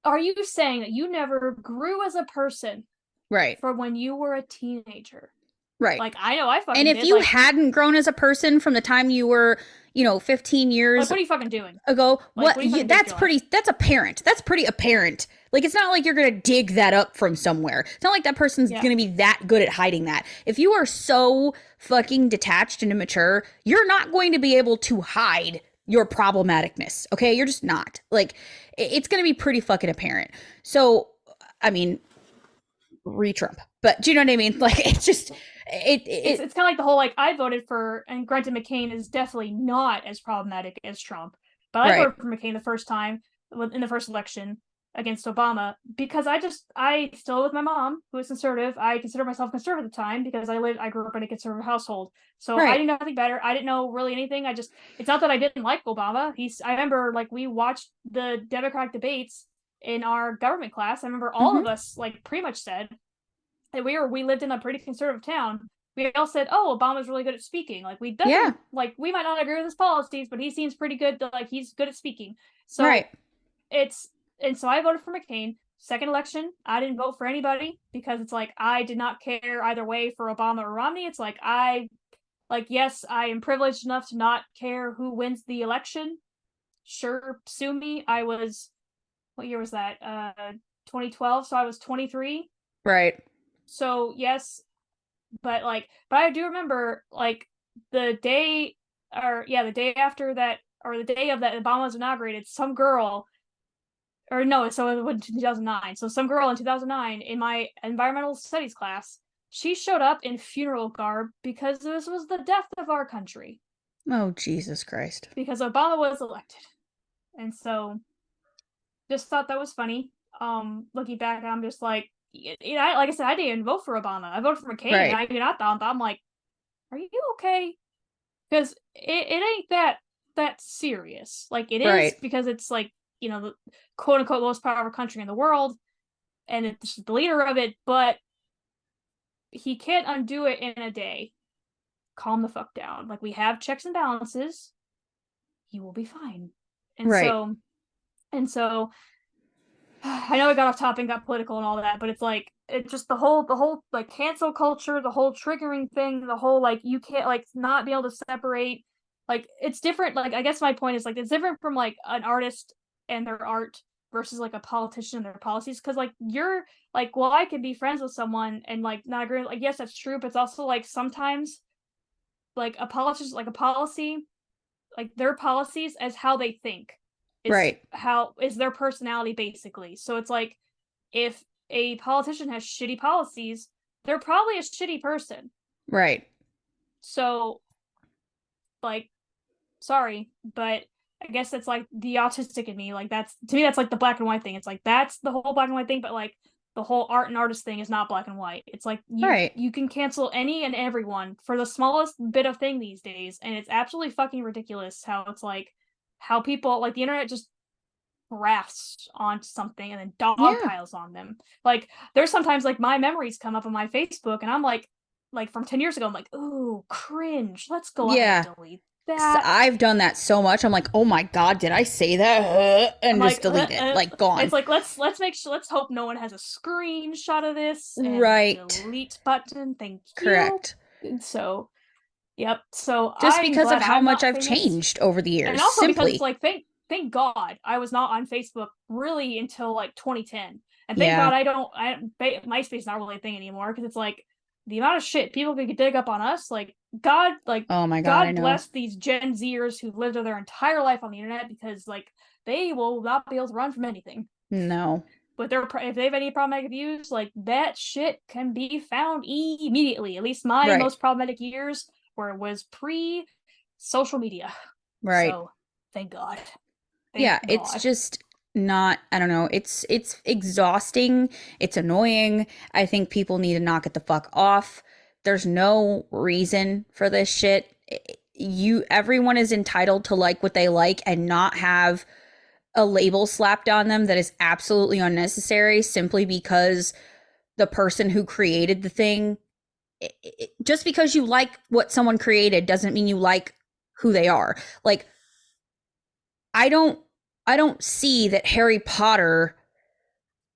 Are you saying that you never grew as a person Right. from when you were a teenager? Right. Like I know I And fucking if did. you Like, hadn't grown as a person from the time you were, 15 what years are you fucking doing? ago, Like, what are you fucking doing with that's your life? pretty, that's apparent. That's pretty apparent. Like, it's not like you're going to dig that up from somewhere. It's not like that person's Yeah. going to be that good at hiding that. If you are so fucking detached and immature, you're not going to be able to hide your problematicness. Okay. You're just not. Like, it's going to be pretty fucking apparent. So, I mean, re-Trump. But do you know what I mean? Like, it's just It's kind of like the whole like I voted for, and granted McCain is definitely not as problematic as Trump, but I right. voted for McCain the first time in the first election against Obama because I still with my mom who is conservative. I consider myself conservative at the time because I grew up in a conservative household, so I Right. knew nothing better. I didn't know really anything. It's not that I didn't like Obama. I remember like we watched the Democratic debates in our government class. I remember all of Mm-hmm. us like pretty much said and we lived in a pretty conservative town. We all said, "Oh, Obama's really good at speaking." Like we Yeah. doesn't like we might not agree with his policies, but he seems pretty good. Like he's good at speaking. Right. So it's and so I voted for McCain. Second election, I didn't vote for anybody because it's like I did not care either way for Obama or Romney. It's like yes, I am privileged enough to not care who wins the election. Sure, sue me. I was what year was that? 2012. So I was 23. Right. So yes, but I do remember like the day the day after that or the day of that Obama was inaugurated, some girl or no, so it was 2009. So some girl in 2009 in my environmental studies class, she showed up in funeral garb because this was the death of our country Oh, Jesus Christ. because Obama was elected. And so just thought that was funny. Looking back, I'm just like, like I said, I didn't even vote for Obama. I voted for McCain, and Right. I got that. I'm like, are you okay? Because it ain't that serious. Like it is Right. because it's like the quote unquote most powerful country in the world, and it's the leader of it. But he can't undo it in a day. Calm the fuck down. Like we have checks and balances. He will be fine. And Right. so and so I know I got off topic and got political and all that, but it's just the whole like cancel culture, the whole triggering thing, the whole like you can't like not be able to separate like it's different. Like I guess my point is like it's different from like an artist and their art versus like a politician and their policies. Cause like you're like, well, I could be friends with someone and like not agree. Like, yes, that's true, but it's also like sometimes like a politician like a policy like their policies as how they think Right. is their personality basically. So it's like if a politician has shitty policies, they're probably a shitty person. Right. So like sorry, but I guess it's like the autistic in me. Like that's to me, that's like the black and white thing. It's like that's the whole black and white thing, but like the whole art and artist thing is not black and white. It's like Right. you can cancel any and everyone for the smallest bit of thing these days, and it's absolutely fucking ridiculous how it's like how people like the internet just grafts onto something and then dog Yeah. piles on them. Like there's sometimes like my memories come up on my Facebook and I'm like from 10 years ago, I'm like, ooh, cringe. Let's go ahead and Yeah. delete that. I've done that so much. I'm like, oh my God, did I say that? I'm And just like, delete it. Like, gone. it's like let's make sure let's hope no one has a screenshot of this and Right. delete button. Thank you. Correct. And so, yep. So Just I'm because of glad how I'm much not I've famous, changed over the and years, also because it's simply. like thank God I was not on Facebook really until like 2010, and thank Yeah. God I don't MySpace is not really a thing anymore because it's like the amount of shit people could dig up on us. Like Oh my God, I God know. bless these Gen Zers who've lived their entire life on the internet because like they will not be able to run from anything. No. But if they have any problematic views, like that shit can be found immediately. At least my Right. most problematic years where it was pre social media. Right. So thank God. Thank Yeah, it's God. just not, I don't know, it's exhausting, it's annoying. I think people need to knock it the fuck off. There's no reason for this shit. Everyone is entitled to like what they like and not have a label slapped on them that is absolutely unnecessary simply because the person who created the thing, just because you like what someone created doesn't mean you like who they are. Like, I don't I don't see that Harry Potter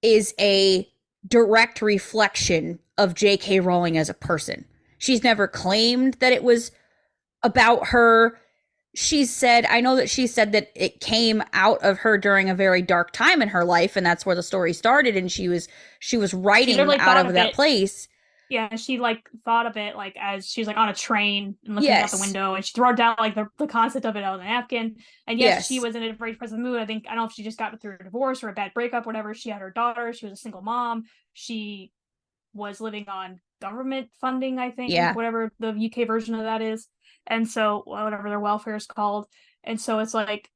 is a direct reflection of J.K. Rowling as a person. She's never claimed that it was about her. I know that she said that it came out of her during a very dark time in her life, and that's where the story started, and she was She writing literally out thought of of that it. place. Yeah, she like thought of it like as she was like on a train and looking out the Yes. window, and she wrote down like the concept of it on a napkin. And yes, she Yes. was in a very depressive mood. I don't know if she just got through a divorce or a bad breakup, whatever. She had her daughter. She was a single mom. She was living on government funding, I think, Yeah. whatever the UK version of that is. And so whatever their welfare is called. And so it's like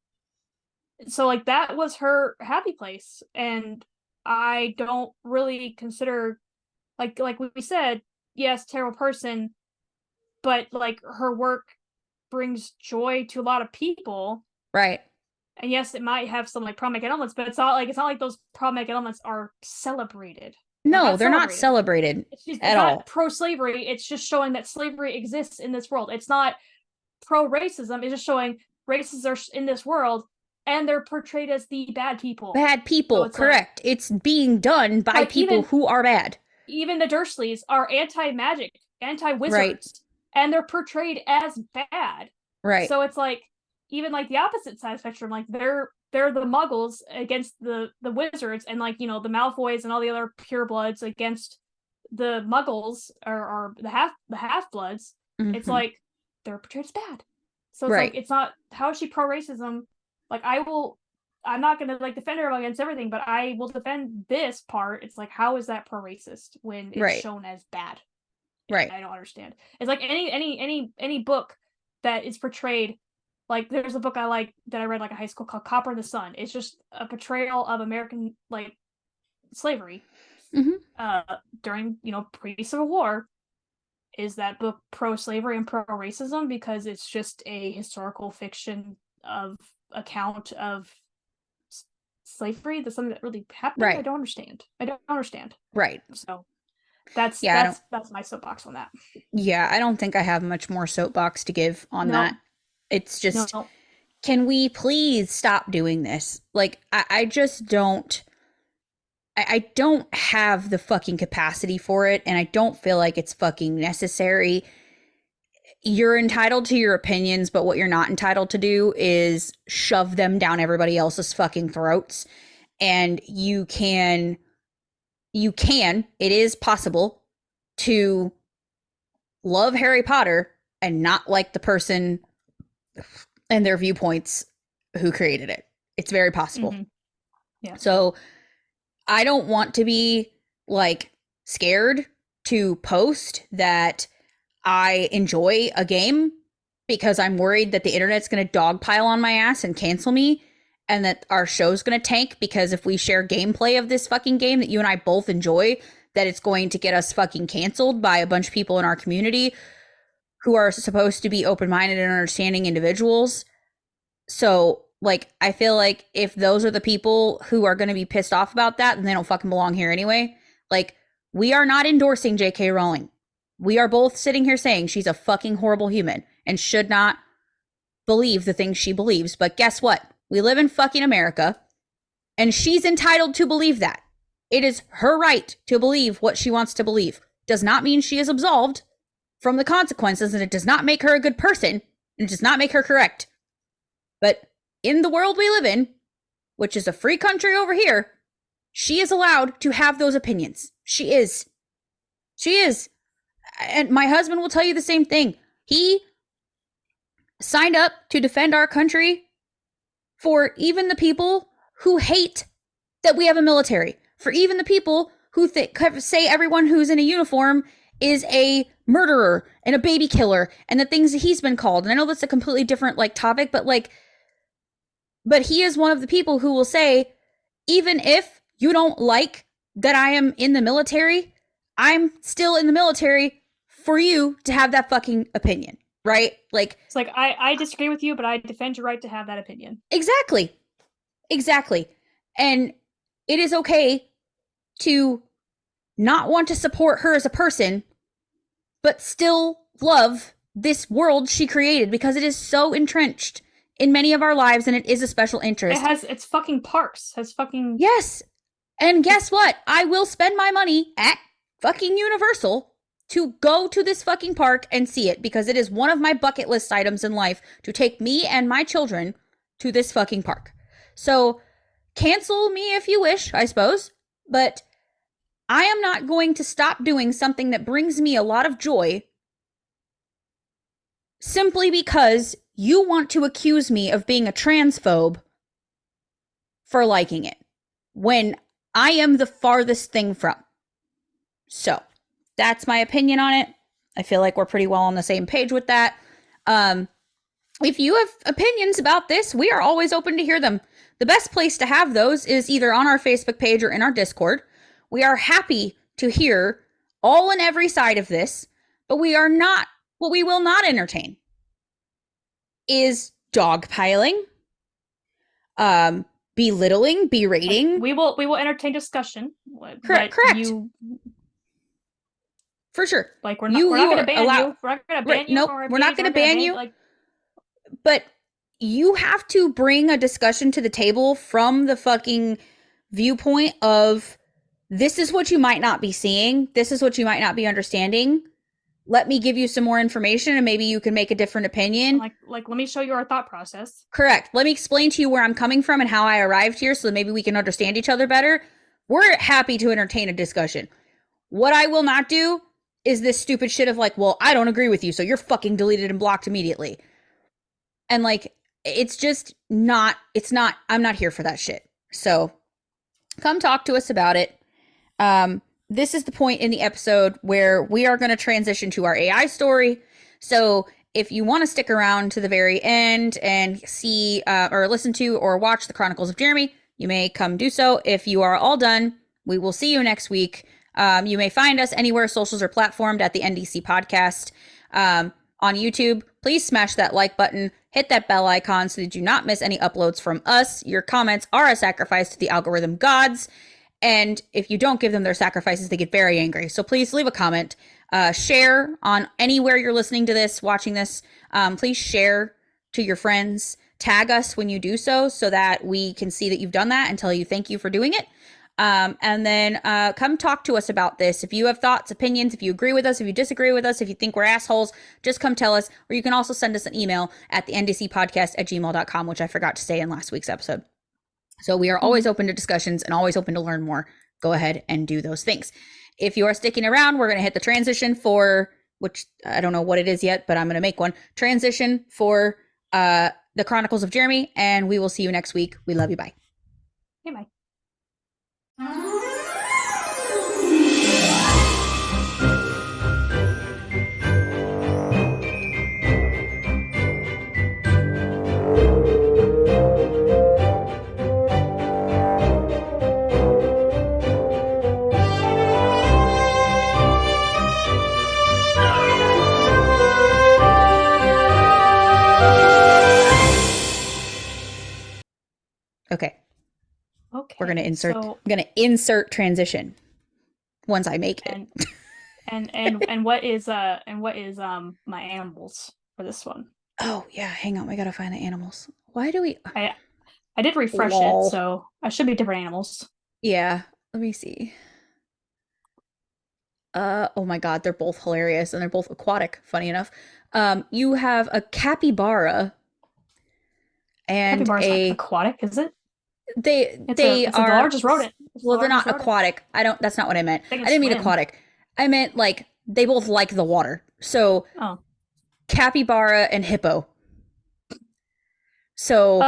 that was her happy place. And I don't really consider like we said, yes, terrible person, but like her work brings joy to a lot of people. Right. And yes, it might have some like problematic elements, but it's not like those problematic elements are celebrated. They're No, not they're not celebrated. celebrated It's at not all. pro slavery. It's just showing that slavery exists in this world. It's not pro racism. It's just showing racists are in this world and they're portrayed as the bad people. Bad So people, it's like correct. It's being done by like people who are bad. even the Dursleys are anti-magic, Right. anti-wizards, and they're portrayed as bad. Right. So it's like even like the opposite side of the spectrum, like they're the Muggles against the wizards, and like the Malfoys and all the other purebloods against the Muggles or the half bloods. It's Mm-hmm. like they're portrayed as bad. So it's like Right. it's not how is she pro racism? Like I'm not gonna like defend her against everything, but I will defend this part. It's like how is that pro racist when it's Right. shown as bad? Right. I don't understand. It's like any book that is portrayed. Like there's a book I like that I read like in high school called Copper and the Sun. It's just a portrayal of American like slavery Mm-hmm. uh during pre-Civil War. Is that book pro slavery and pro racism because it's just a historical fiction of account of slavery? That's something that really happened. I Right. don't understand. I don't understand. Right. So that's Yeah, I don't that's that's my soapbox on that. yeah, I don't think I have much more soapbox to give on that. No, It's just, no. can we please stop doing this? Like, I just I don't have the fucking capacity for it, and I don't feel like it's fucking necessary. You're entitled to your opinions, but what you're not entitled to do is shove them down everybody else's fucking throats. And it is possible to love Harry Potter and not like the person and their viewpoints who created it. It's very possible. Mm-hmm. Yeah. So I don't want to be like scared to post that I enjoy a game because I'm worried that the internet's going to dogpile on my ass and cancel me, and that our show's going to tank because if we share gameplay of this fucking game that you and I both enjoy, that it's going to get us fucking canceled by a bunch of people in our community who are supposed to be open-minded and understanding individuals. So, like, I feel like if those are the people who are going to be pissed off about that, then they don't fucking belong here anyway. Like, we are not endorsing J.K. Rowling. We are both sitting here saying she's a fucking horrible human and should not believe the things she believes. But guess what? We live in fucking America, and she's entitled to believe that. It is her right to believe what she wants to believe. Does not mean she is absolved from the consequences, and it does not make her a good person, and it does not make her correct. But in the world we live in, which is a free country over here, she is allowed to have those opinions. She is. She is. And my husband will tell you the same thing. He signed up to defend our country for even the people who hate that we have a military, for even the people who say everyone who's in a uniform is a murderer and a baby killer and the things that he's been called. And I know that's a completely different topic, but he is one of the people who will say, even if you don't like that I am in the military, I'm still in the military for you to have that fucking opinion, right? It's like, I disagree with you, but I defend your right to have that opinion. Exactly. And it is okay to not want to support her as a person, but still love this world she created because it is so entrenched in many of our lives, and it is a special interest. It's fucking parks. Yes. And guess what? I will spend my money at fucking Universal to go to this fucking park and see it because it is one of my bucket list items in life to take me and my children to this fucking park. So cancel me if you wish, I suppose, but I am not going to stop doing something that brings me a lot of joy simply because you want to accuse me of being a transphobe for liking it when I am the farthest thing from. So that's my opinion on it. I feel like we're pretty well on the same page with that. If you have opinions about this, we are always open to hear them. The best place to have those is either on our Facebook page or in our Discord. We are happy to hear all and every side of this, but what we will not entertain is dogpiling, belittling, berating. We will entertain discussion. Correct. For sure. We're not going to ban you. We're not going to ban you. Nope, we're not going to ban you. But you have to bring a discussion to the table from the fucking viewpoint of this is what you might not be seeing. This is what you might not be understanding. Let me give you some more information and maybe you can make a different opinion. Let me show you our thought process. Correct. Let me explain to you where I'm coming from and how I arrived here so that maybe we can understand each other better. We're happy to entertain a discussion. What I will not do is this stupid shit of well, I don't agree with you, so you're fucking deleted and blocked immediately. And it's just not, I'm not here for that shit. So come talk to us about it. This is the point in the episode where we are going to transition to our AI story. So if you want to stick around to the very end and see or listen to or watch the Chronicles of Jeremy, you may come do so. If you are all done, we will see you next week. You may find us anywhere socials are platformed at the NDC podcast. On YouTube, please smash that like button, hit that bell icon so that you do not miss any uploads from us. Your comments are a sacrifice to the algorithm gods. And if you don't give them their sacrifices, they get very angry. So please leave a comment, share on anywhere you're listening to this, watching this. Please share to your friends, tag us when you do so that we can see that you've done that and tell you thank you for doing it. And then come talk to us about this. If you have thoughts, opinions, if you agree with us, if you disagree with us, if you think we're assholes, just come tell us. Or you can also send us an email at the ndcpodcast@gmail.com, which I forgot to say in last week's episode. So we are always open to discussions and always open to learn more. Go ahead and do those things. If you are sticking around, we're going to hit the transition for, which I don't know what it is yet, but I'm going to make one. Transition for the Chronicles of Jeremy, and we will see you next week. We love you. Bye. Hey, bye. We're gonna Okay. insert. So I'm gonna insert transition once I make it. and and what is my animals for this one? Oh yeah, hang on. We gotta find the animals. Why do we? I I did refresh it, Lol. so I should be different animals. Yeah. Let me see. Oh my God, they're both hilarious and they're both aquatic, funny enough. You have a capybara and Capybara's not a aquatic, is it? they It's the are largest rodent. It's the well, they're largest not rodent. aquatic. I don't that's not what I meant. They can I didn't mean swim. aquatic. I meant like they both like the water. So Oh. capybara and hippo. So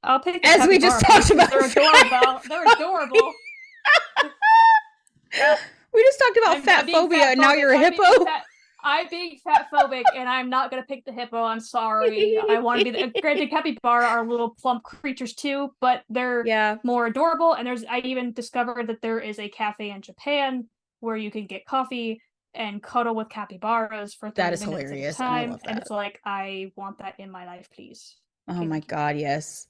I'll pick the as we just capybara talked because about they're adorable. They're adorable. we just talked about fat I'm being phobia fat and now phobic. you're a hippo. I'm being fat phobic, and I'm not gonna pick the hippo. I'm sorry. I want to be the. Granted, capybara are little plump creatures too, but they're Yeah, more adorable. And I even discovered that there is a cafe in Japan where you can get coffee and cuddle with capybaras for that 30 is minutes at a hilarious and I time. love And that. it's like, I want that in my life, please. Oh Okay, my thank you. God, yes.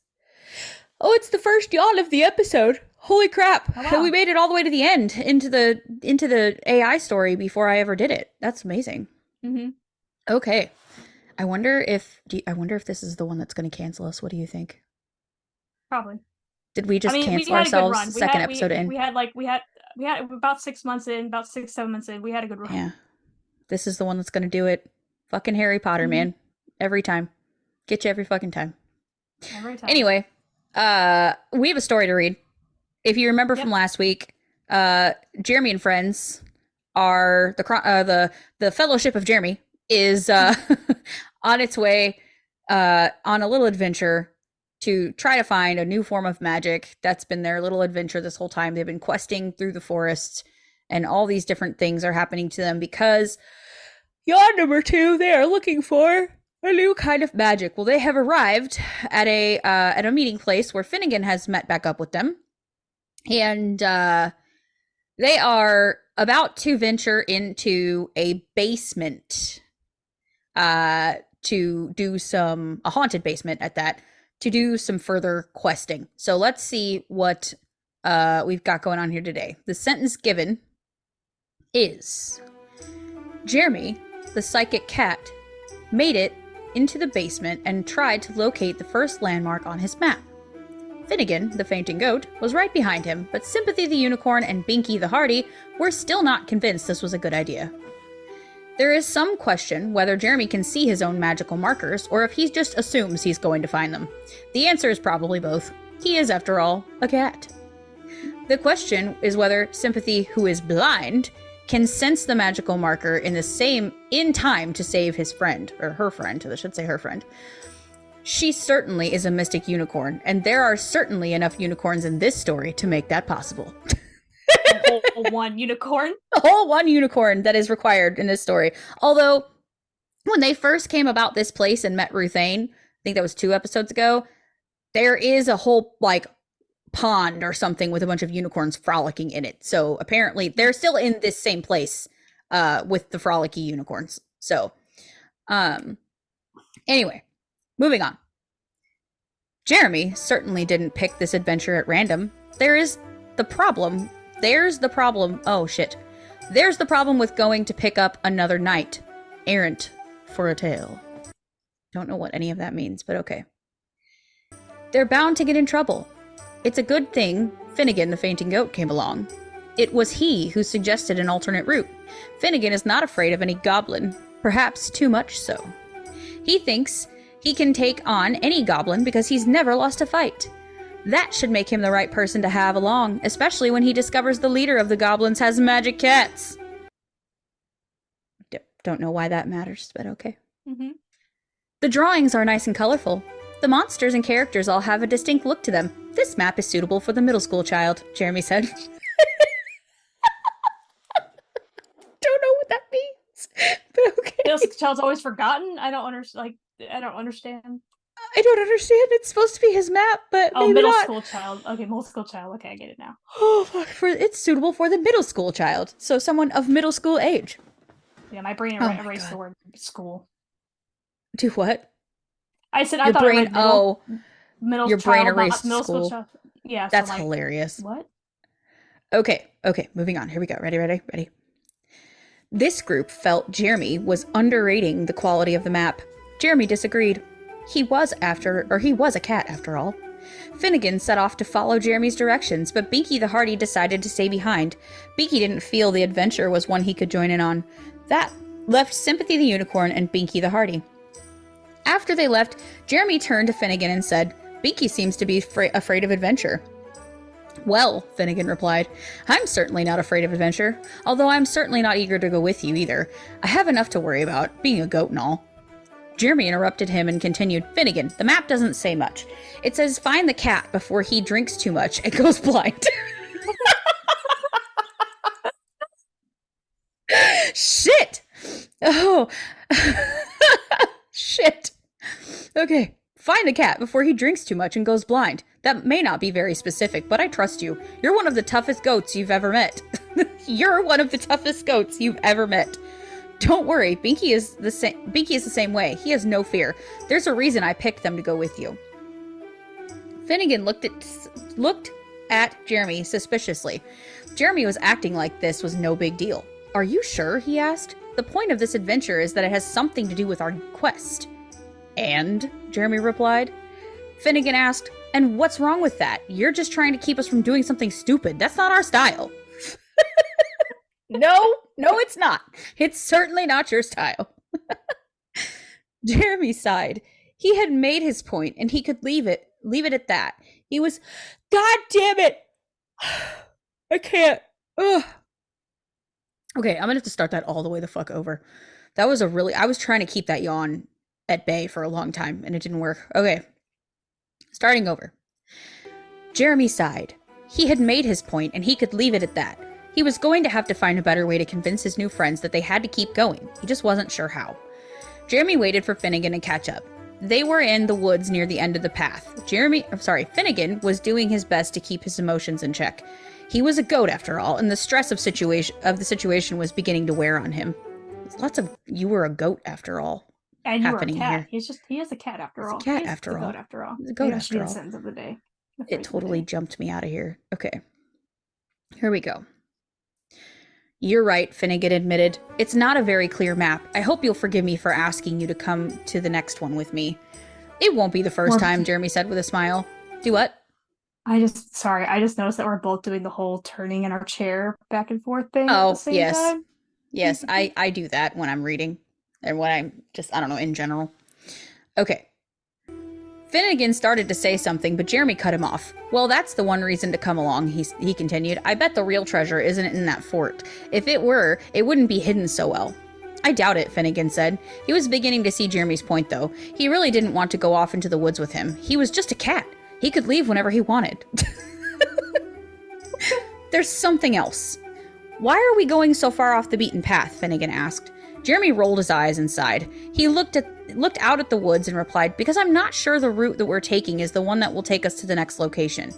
Oh, it's the first yawn of the episode. Holy crap. Oh We wow. made it all the way to the end into the AI story before I ever did it. That's amazing. Mm-hmm. Okay. I wonder if this is the one that's going to cancel us. What do you think? Probably. Did we I just mean, we cancel had a good ourselves run. the second episode in? We had about 6 months in, about 6, 7 months in. We had a good run. Yeah. This is the one that's going to do it. Fucking Harry Potter, Mm-hmm. man. Every time. Get you every fucking time. Every time. Anyway, we have a story to read. If you remember from Yep. last week, Jeremy and friends are the Fellowship of Jeremy is on its way on a little adventure to try to find a new form of magic. That's been their little adventure this whole time. They've been questing through the forest, and all these different things are happening to them because yawn number two, they are looking for a new kind of magic. Well, they have arrived at a meeting place where Finnegan has met back up with them, and they are about to venture into a basement to do a haunted basement at that, to do some further questing. So let's see what we've got going on here today. The sentence given is Jeremy, the psychic cat, made it into the basement and tried to locate the first landmark on his map. Finnegan, the fainting goat, was right behind him, but Sympathy the unicorn and Binky the hardy were still not convinced this was a good idea. There is some question whether Jeremy can see his own magical markers, or if he just assumes he's going to find them. The answer is probably both. He is, after all, a cat. The question is whether Sympathy, who is blind, can sense the magical marker in time to save his friend, or her friend, I should say her friend. She certainly is a mystic unicorn, and there are certainly enough unicorns in this story to make that possible. A whole one unicorn. A whole one unicorn that is required in this story. Although, when they first came about this place and met Ruthane, I think that was 2 episodes ago, there is a whole, like, pond or something with a bunch of unicorns frolicking in it. So apparently they're still in this same place with the frolicky unicorns. So anyway, moving on. Jeremy certainly didn't pick this adventure at random. There's the problem. Oh shit. There's the problem with going to pick up another knight errant for a tale. Don't know what any of that means, but okay. They're bound to get in trouble. It's a good thing Finnegan the fainting goat came along. It was he who suggested an alternate route. Finnegan is not afraid of any goblin, perhaps too much so. He thinks he can take on any goblin because he's never lost a fight. That should make him the right person to have along, especially when he discovers the leader of the goblins has magic cats. Don't know why that matters, but okay. Mm-hmm. The drawings are nice and colorful. The monsters and characters all have a distinct look to them. This map is suitable for the middle school child, Jeremy said. Don't know what that means, but okay. Middle school child's always forgotten. I don't understand. I don't understand. I don't understand. It's supposed to be his map, but maybe middle not. school child. Okay, middle school child. Okay, I get it now. Oh, fuck. It's suitable for the middle school child, so someone of middle school age. Yeah, my brain Oh my erased God. the word school. Do what? I said I Your thought brain. I read middle Your child, brain erased not middle school. child. Yeah, so I'm That's like, hilarious. what? Okay, moving on. Here we go. Ready. This group felt Jeremy was underrating the quality of the map. Jeremy disagreed. He was a cat after all. Finnegan set off to follow Jeremy's directions, but Binky the Hardy decided to stay behind. Binky didn't feel the adventure was one he could join in on. That left Sympathy the Unicorn and Binky the Hardy. After they left, Jeremy turned to Finnegan and said, Binky seems to be afraid of adventure. Well, Finnegan replied, I'm certainly not afraid of adventure, although I'm certainly not eager to go with you either. I have enough to worry about, being a goat and all. Jeremy interrupted him and continued, Finnegan, the map doesn't say much. It says find the cat before he drinks too much and goes blind. Shit! Oh. Shit. Okay. Find the cat before he drinks too much and goes blind. That may not be very specific, but I trust you. You're one of the toughest goats you've ever met. You're one of the toughest goats you've ever met. Don't worry, Binky is the same way. He has no fear. There's a reason I picked them to go with you. Finnegan looked at Jeremy suspiciously. Jeremy was acting like this was no big deal. Are you sure? He asked. The point of this adventure is that it has something to do with our quest. And? Jeremy replied. Finnegan asked, and what's wrong with that? You're just trying to keep us from doing something stupid. That's not our style. No, it's not. It's certainly not your style. Jeremy sighed. He had made his point, and he could leave it at that. He was, God damn it! I can't. Ugh. Okay, I'm gonna have to start that all the way the fuck over. I was trying to keep that yawn at bay for a long time, and it didn't work. Okay. Starting over. Jeremy sighed. He had made his point, and he could leave it at that. He was going to have to find a better way to convince his new friends that they had to keep going. He just wasn't sure how. Jeremy waited for Finnegan to catch up. They were in the woods near the end of the path. Finnegan was doing his best to keep his emotions in check. He was a goat after all, and the stress of the situation was beginning to wear on him. Lots of you were a goat after all. And you were a cat. Here. He is a cat after all. He's a cat after all. Goat after all. He's a goat after all. The sentence of the day. It totally jumped me out of here. Okay. Here we go. You're right, Finnegan admitted. It's not a very clear map. I hope you'll forgive me for asking you to come to the next one with me. It won't be the first time, Jeremy said with a smile. Do what? I just noticed that we're both doing the whole turning in our chair back and forth thing at the same time. Yes, I do that when I'm reading. And when I'm just, I don't know, in general. Okay. Finnegan started to say something, but Jeremy cut him off. Well, that's the one reason to come along, he continued. I bet the real treasure isn't in that fort. If it were, it wouldn't be hidden so well. I doubt it, Finnegan said. He was beginning to see Jeremy's point, though. He really didn't want to go off into the woods with him. He was just a cat. He could leave whenever he wanted. There's something else. Why are we going so far off the beaten path? Finnegan asked. Jeremy rolled his eyes and sighed. He looked out at the woods and replied, because I'm not sure the route that we're taking is the one that will take us to the next location.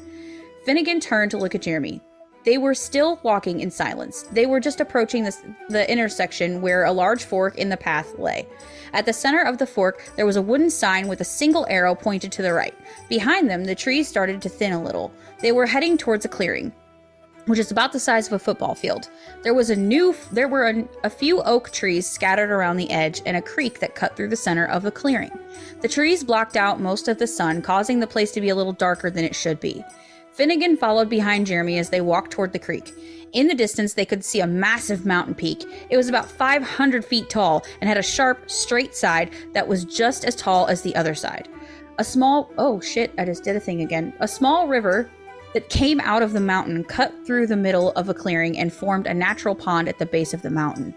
Finnegan turned to look at Jeremy. They were still walking in silence. They were just approaching the intersection where a large fork in the path lay. At the center of the fork, there was a wooden sign with a single arrow pointed to the right. Behind them, the trees started to thin a little. They were heading towards a clearing, which is about the size of a football field. There were a few oak trees scattered around the edge and a creek that cut through the center of the clearing. The trees blocked out most of the sun, causing the place to be a little darker than it should be. Finnegan followed behind Jeremy as they walked toward the creek. In the distance, they could see a massive mountain peak. It was about 500 feet tall and had a sharp, straight side that was just as tall as the other side. A small river that came out of the mountain cut through the middle of a clearing and formed a natural pond at the base of the mountain.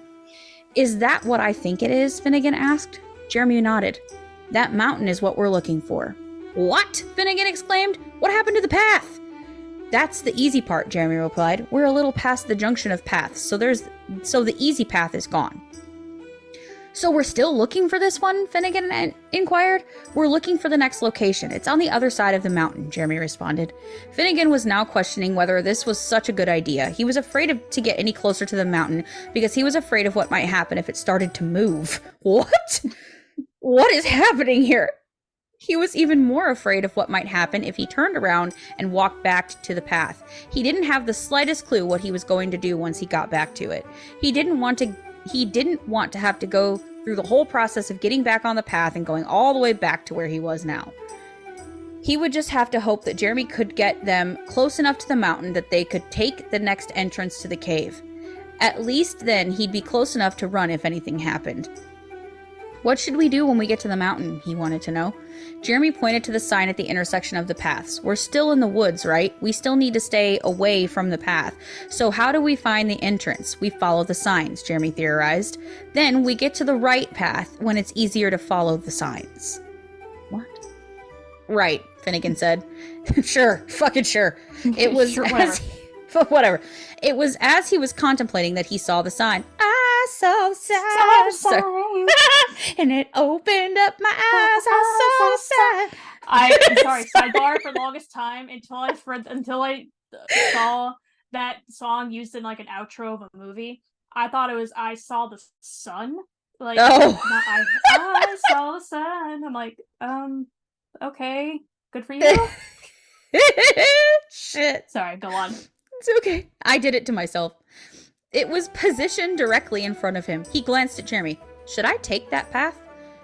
Is that what I think it is? Finnegan asked. Jeremy nodded. That mountain is what we're looking for. What? Finnegan exclaimed. What happened to the path? That's the easy part, Jeremy replied. We're a little past the junction of paths, so the easy path is gone. So we're still looking for this one? Finnegan inquired. We're looking for the next location. It's on the other side of the mountain, Jeremy responded. Finnegan was now questioning whether this was such a good idea. He was afraid to get any closer to the mountain because he was afraid of what might happen if it started to move. What? What is happening here? He was even more afraid of what might happen if he turned around and walked back to the path. He didn't have the slightest clue what he was going to do once he got back to it. He didn't want to have to go through the whole process of getting back on the path and going all the way back to where he was now. He would just have to hope that Jeremy could get them close enough to the mountain that they could take the next entrance to the cave. At least then he'd be close enough to run if anything happened. What should we do when we get to the mountain? He wanted to know. Jeremy pointed to the sign at the intersection of the paths. We're still in the woods, right? We still need to stay away from the path. So how do we find the entrance? We follow the signs, Jeremy theorized. Then we get to the right path when it's easier to follow the signs. What? Right, Finnegan said. Sure, fucking sure. It was Sure, whatever. whatever. It was as he was contemplating that he saw the sign. I saw the sign. And it opened up my eyes. I saw the sign. I'm sorry, sidebar for the longest time until I saw that song used in like an outro of a movie. I thought it was I saw the sun. Like I saw the sun. I'm like, okay, good for you. Shit. Sorry, go on. It's okay. I did it to myself. It was positioned directly in front of him. He glanced at Jeremy. Should I take that path?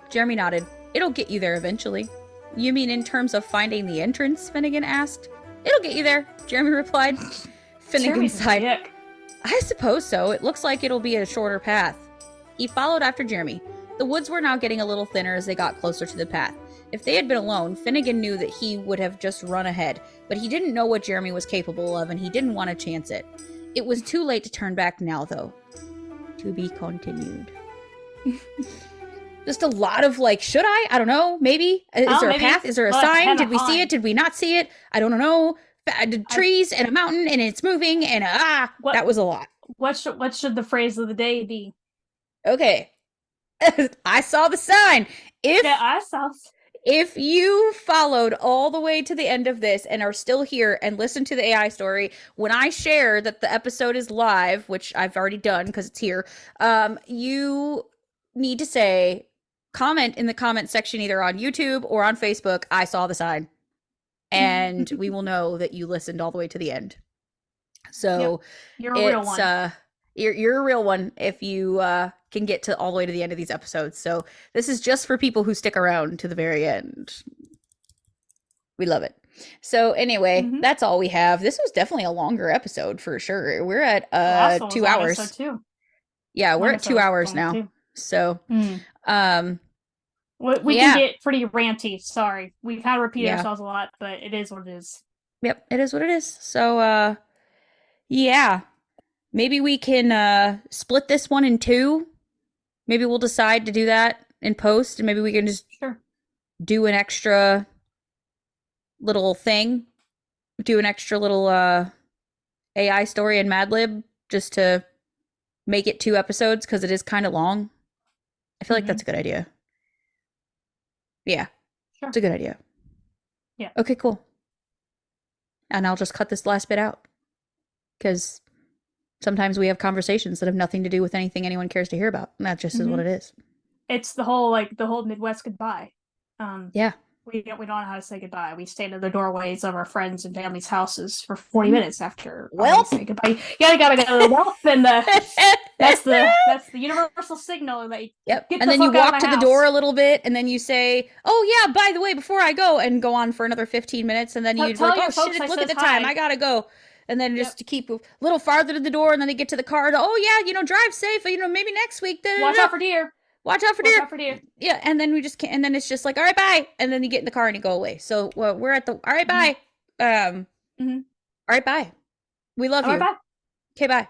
Jeremy nodded. It'll get you there eventually. You mean in terms of finding the entrance? Finnegan asked. It'll get you there, Jeremy replied. Finnegan sighed. I suppose so. It looks like it'll be a shorter path. He followed after Jeremy. The woods were now getting a little thinner as they got closer to the path. If they had been alone, Finnegan knew that he would have just run ahead, but he didn't know what Jeremy was capable of, and he didn't want to chance it. It was too late to turn back now, though. To be continued. Just a lot of like, should I? I don't know. Maybe. Is there a path? Is there a sign? Did we see it? Did we not see it? I don't know. Trees and a mountain and it's moving and that was a lot. What should the phrase of the day be? Okay. I saw the sign. I saw. If you followed all the way to the end of this and are still here and listen to the AI story, when I share that the episode is live, which I've already done because it's here, you need to say, comment in the comment section either on YouTube or on Facebook, I saw the sign. And we will know that you listened all the way to the end. So yep. You're a real one. You're a real one if you can get to all the way to the end of these episodes. So this is just for people who stick around to the very end. We love it. So anyway, that's all we have. This was definitely a longer episode for sure. We're at 2 hours. Too. Yeah, we're at 2 hours now. Too. So we can get pretty ranty. Sorry. We kind of repeat ourselves a lot, but it is what it is. Yep, it is what it is. So yeah. Maybe we can split this one in two. Maybe we'll decide to do that in post, and maybe we can just do an extra little thing. Do an extra little AI story in Mad Lib just to make it 2 episodes because it is kind of long. I feel like that's a good idea. Yeah. Sure. It's a good idea. Yeah. Okay, cool. And I'll just cut this last bit out because sometimes we have conversations that have nothing to do with anything anyone cares to hear about. And that just is what it is. It's the whole Midwest goodbye. Yeah. We don't know how to say goodbye. We stand in the doorways of our friends and family's houses for 40 minutes after we say goodbye. Yeah, you gotta go to the welp, and that's the universal signal that you get and then you walk to the door a little bit, and then you say, "Oh yeah, by the way, before I go," and go on for another 15 minutes, and then you're like, "Oh shit, look at the time, I gotta go." And then just to keep a little farther to the door, and then they get to the car. Oh yeah, drive safe. Maybe next week. Watch out for deer. Watch out for deer. Yeah, and then we just can't. And then it's just like, all right, bye. And then you get in the car and you go away. So we're at the. All right, bye. All right, bye. We love you. Bye. Okay, bye.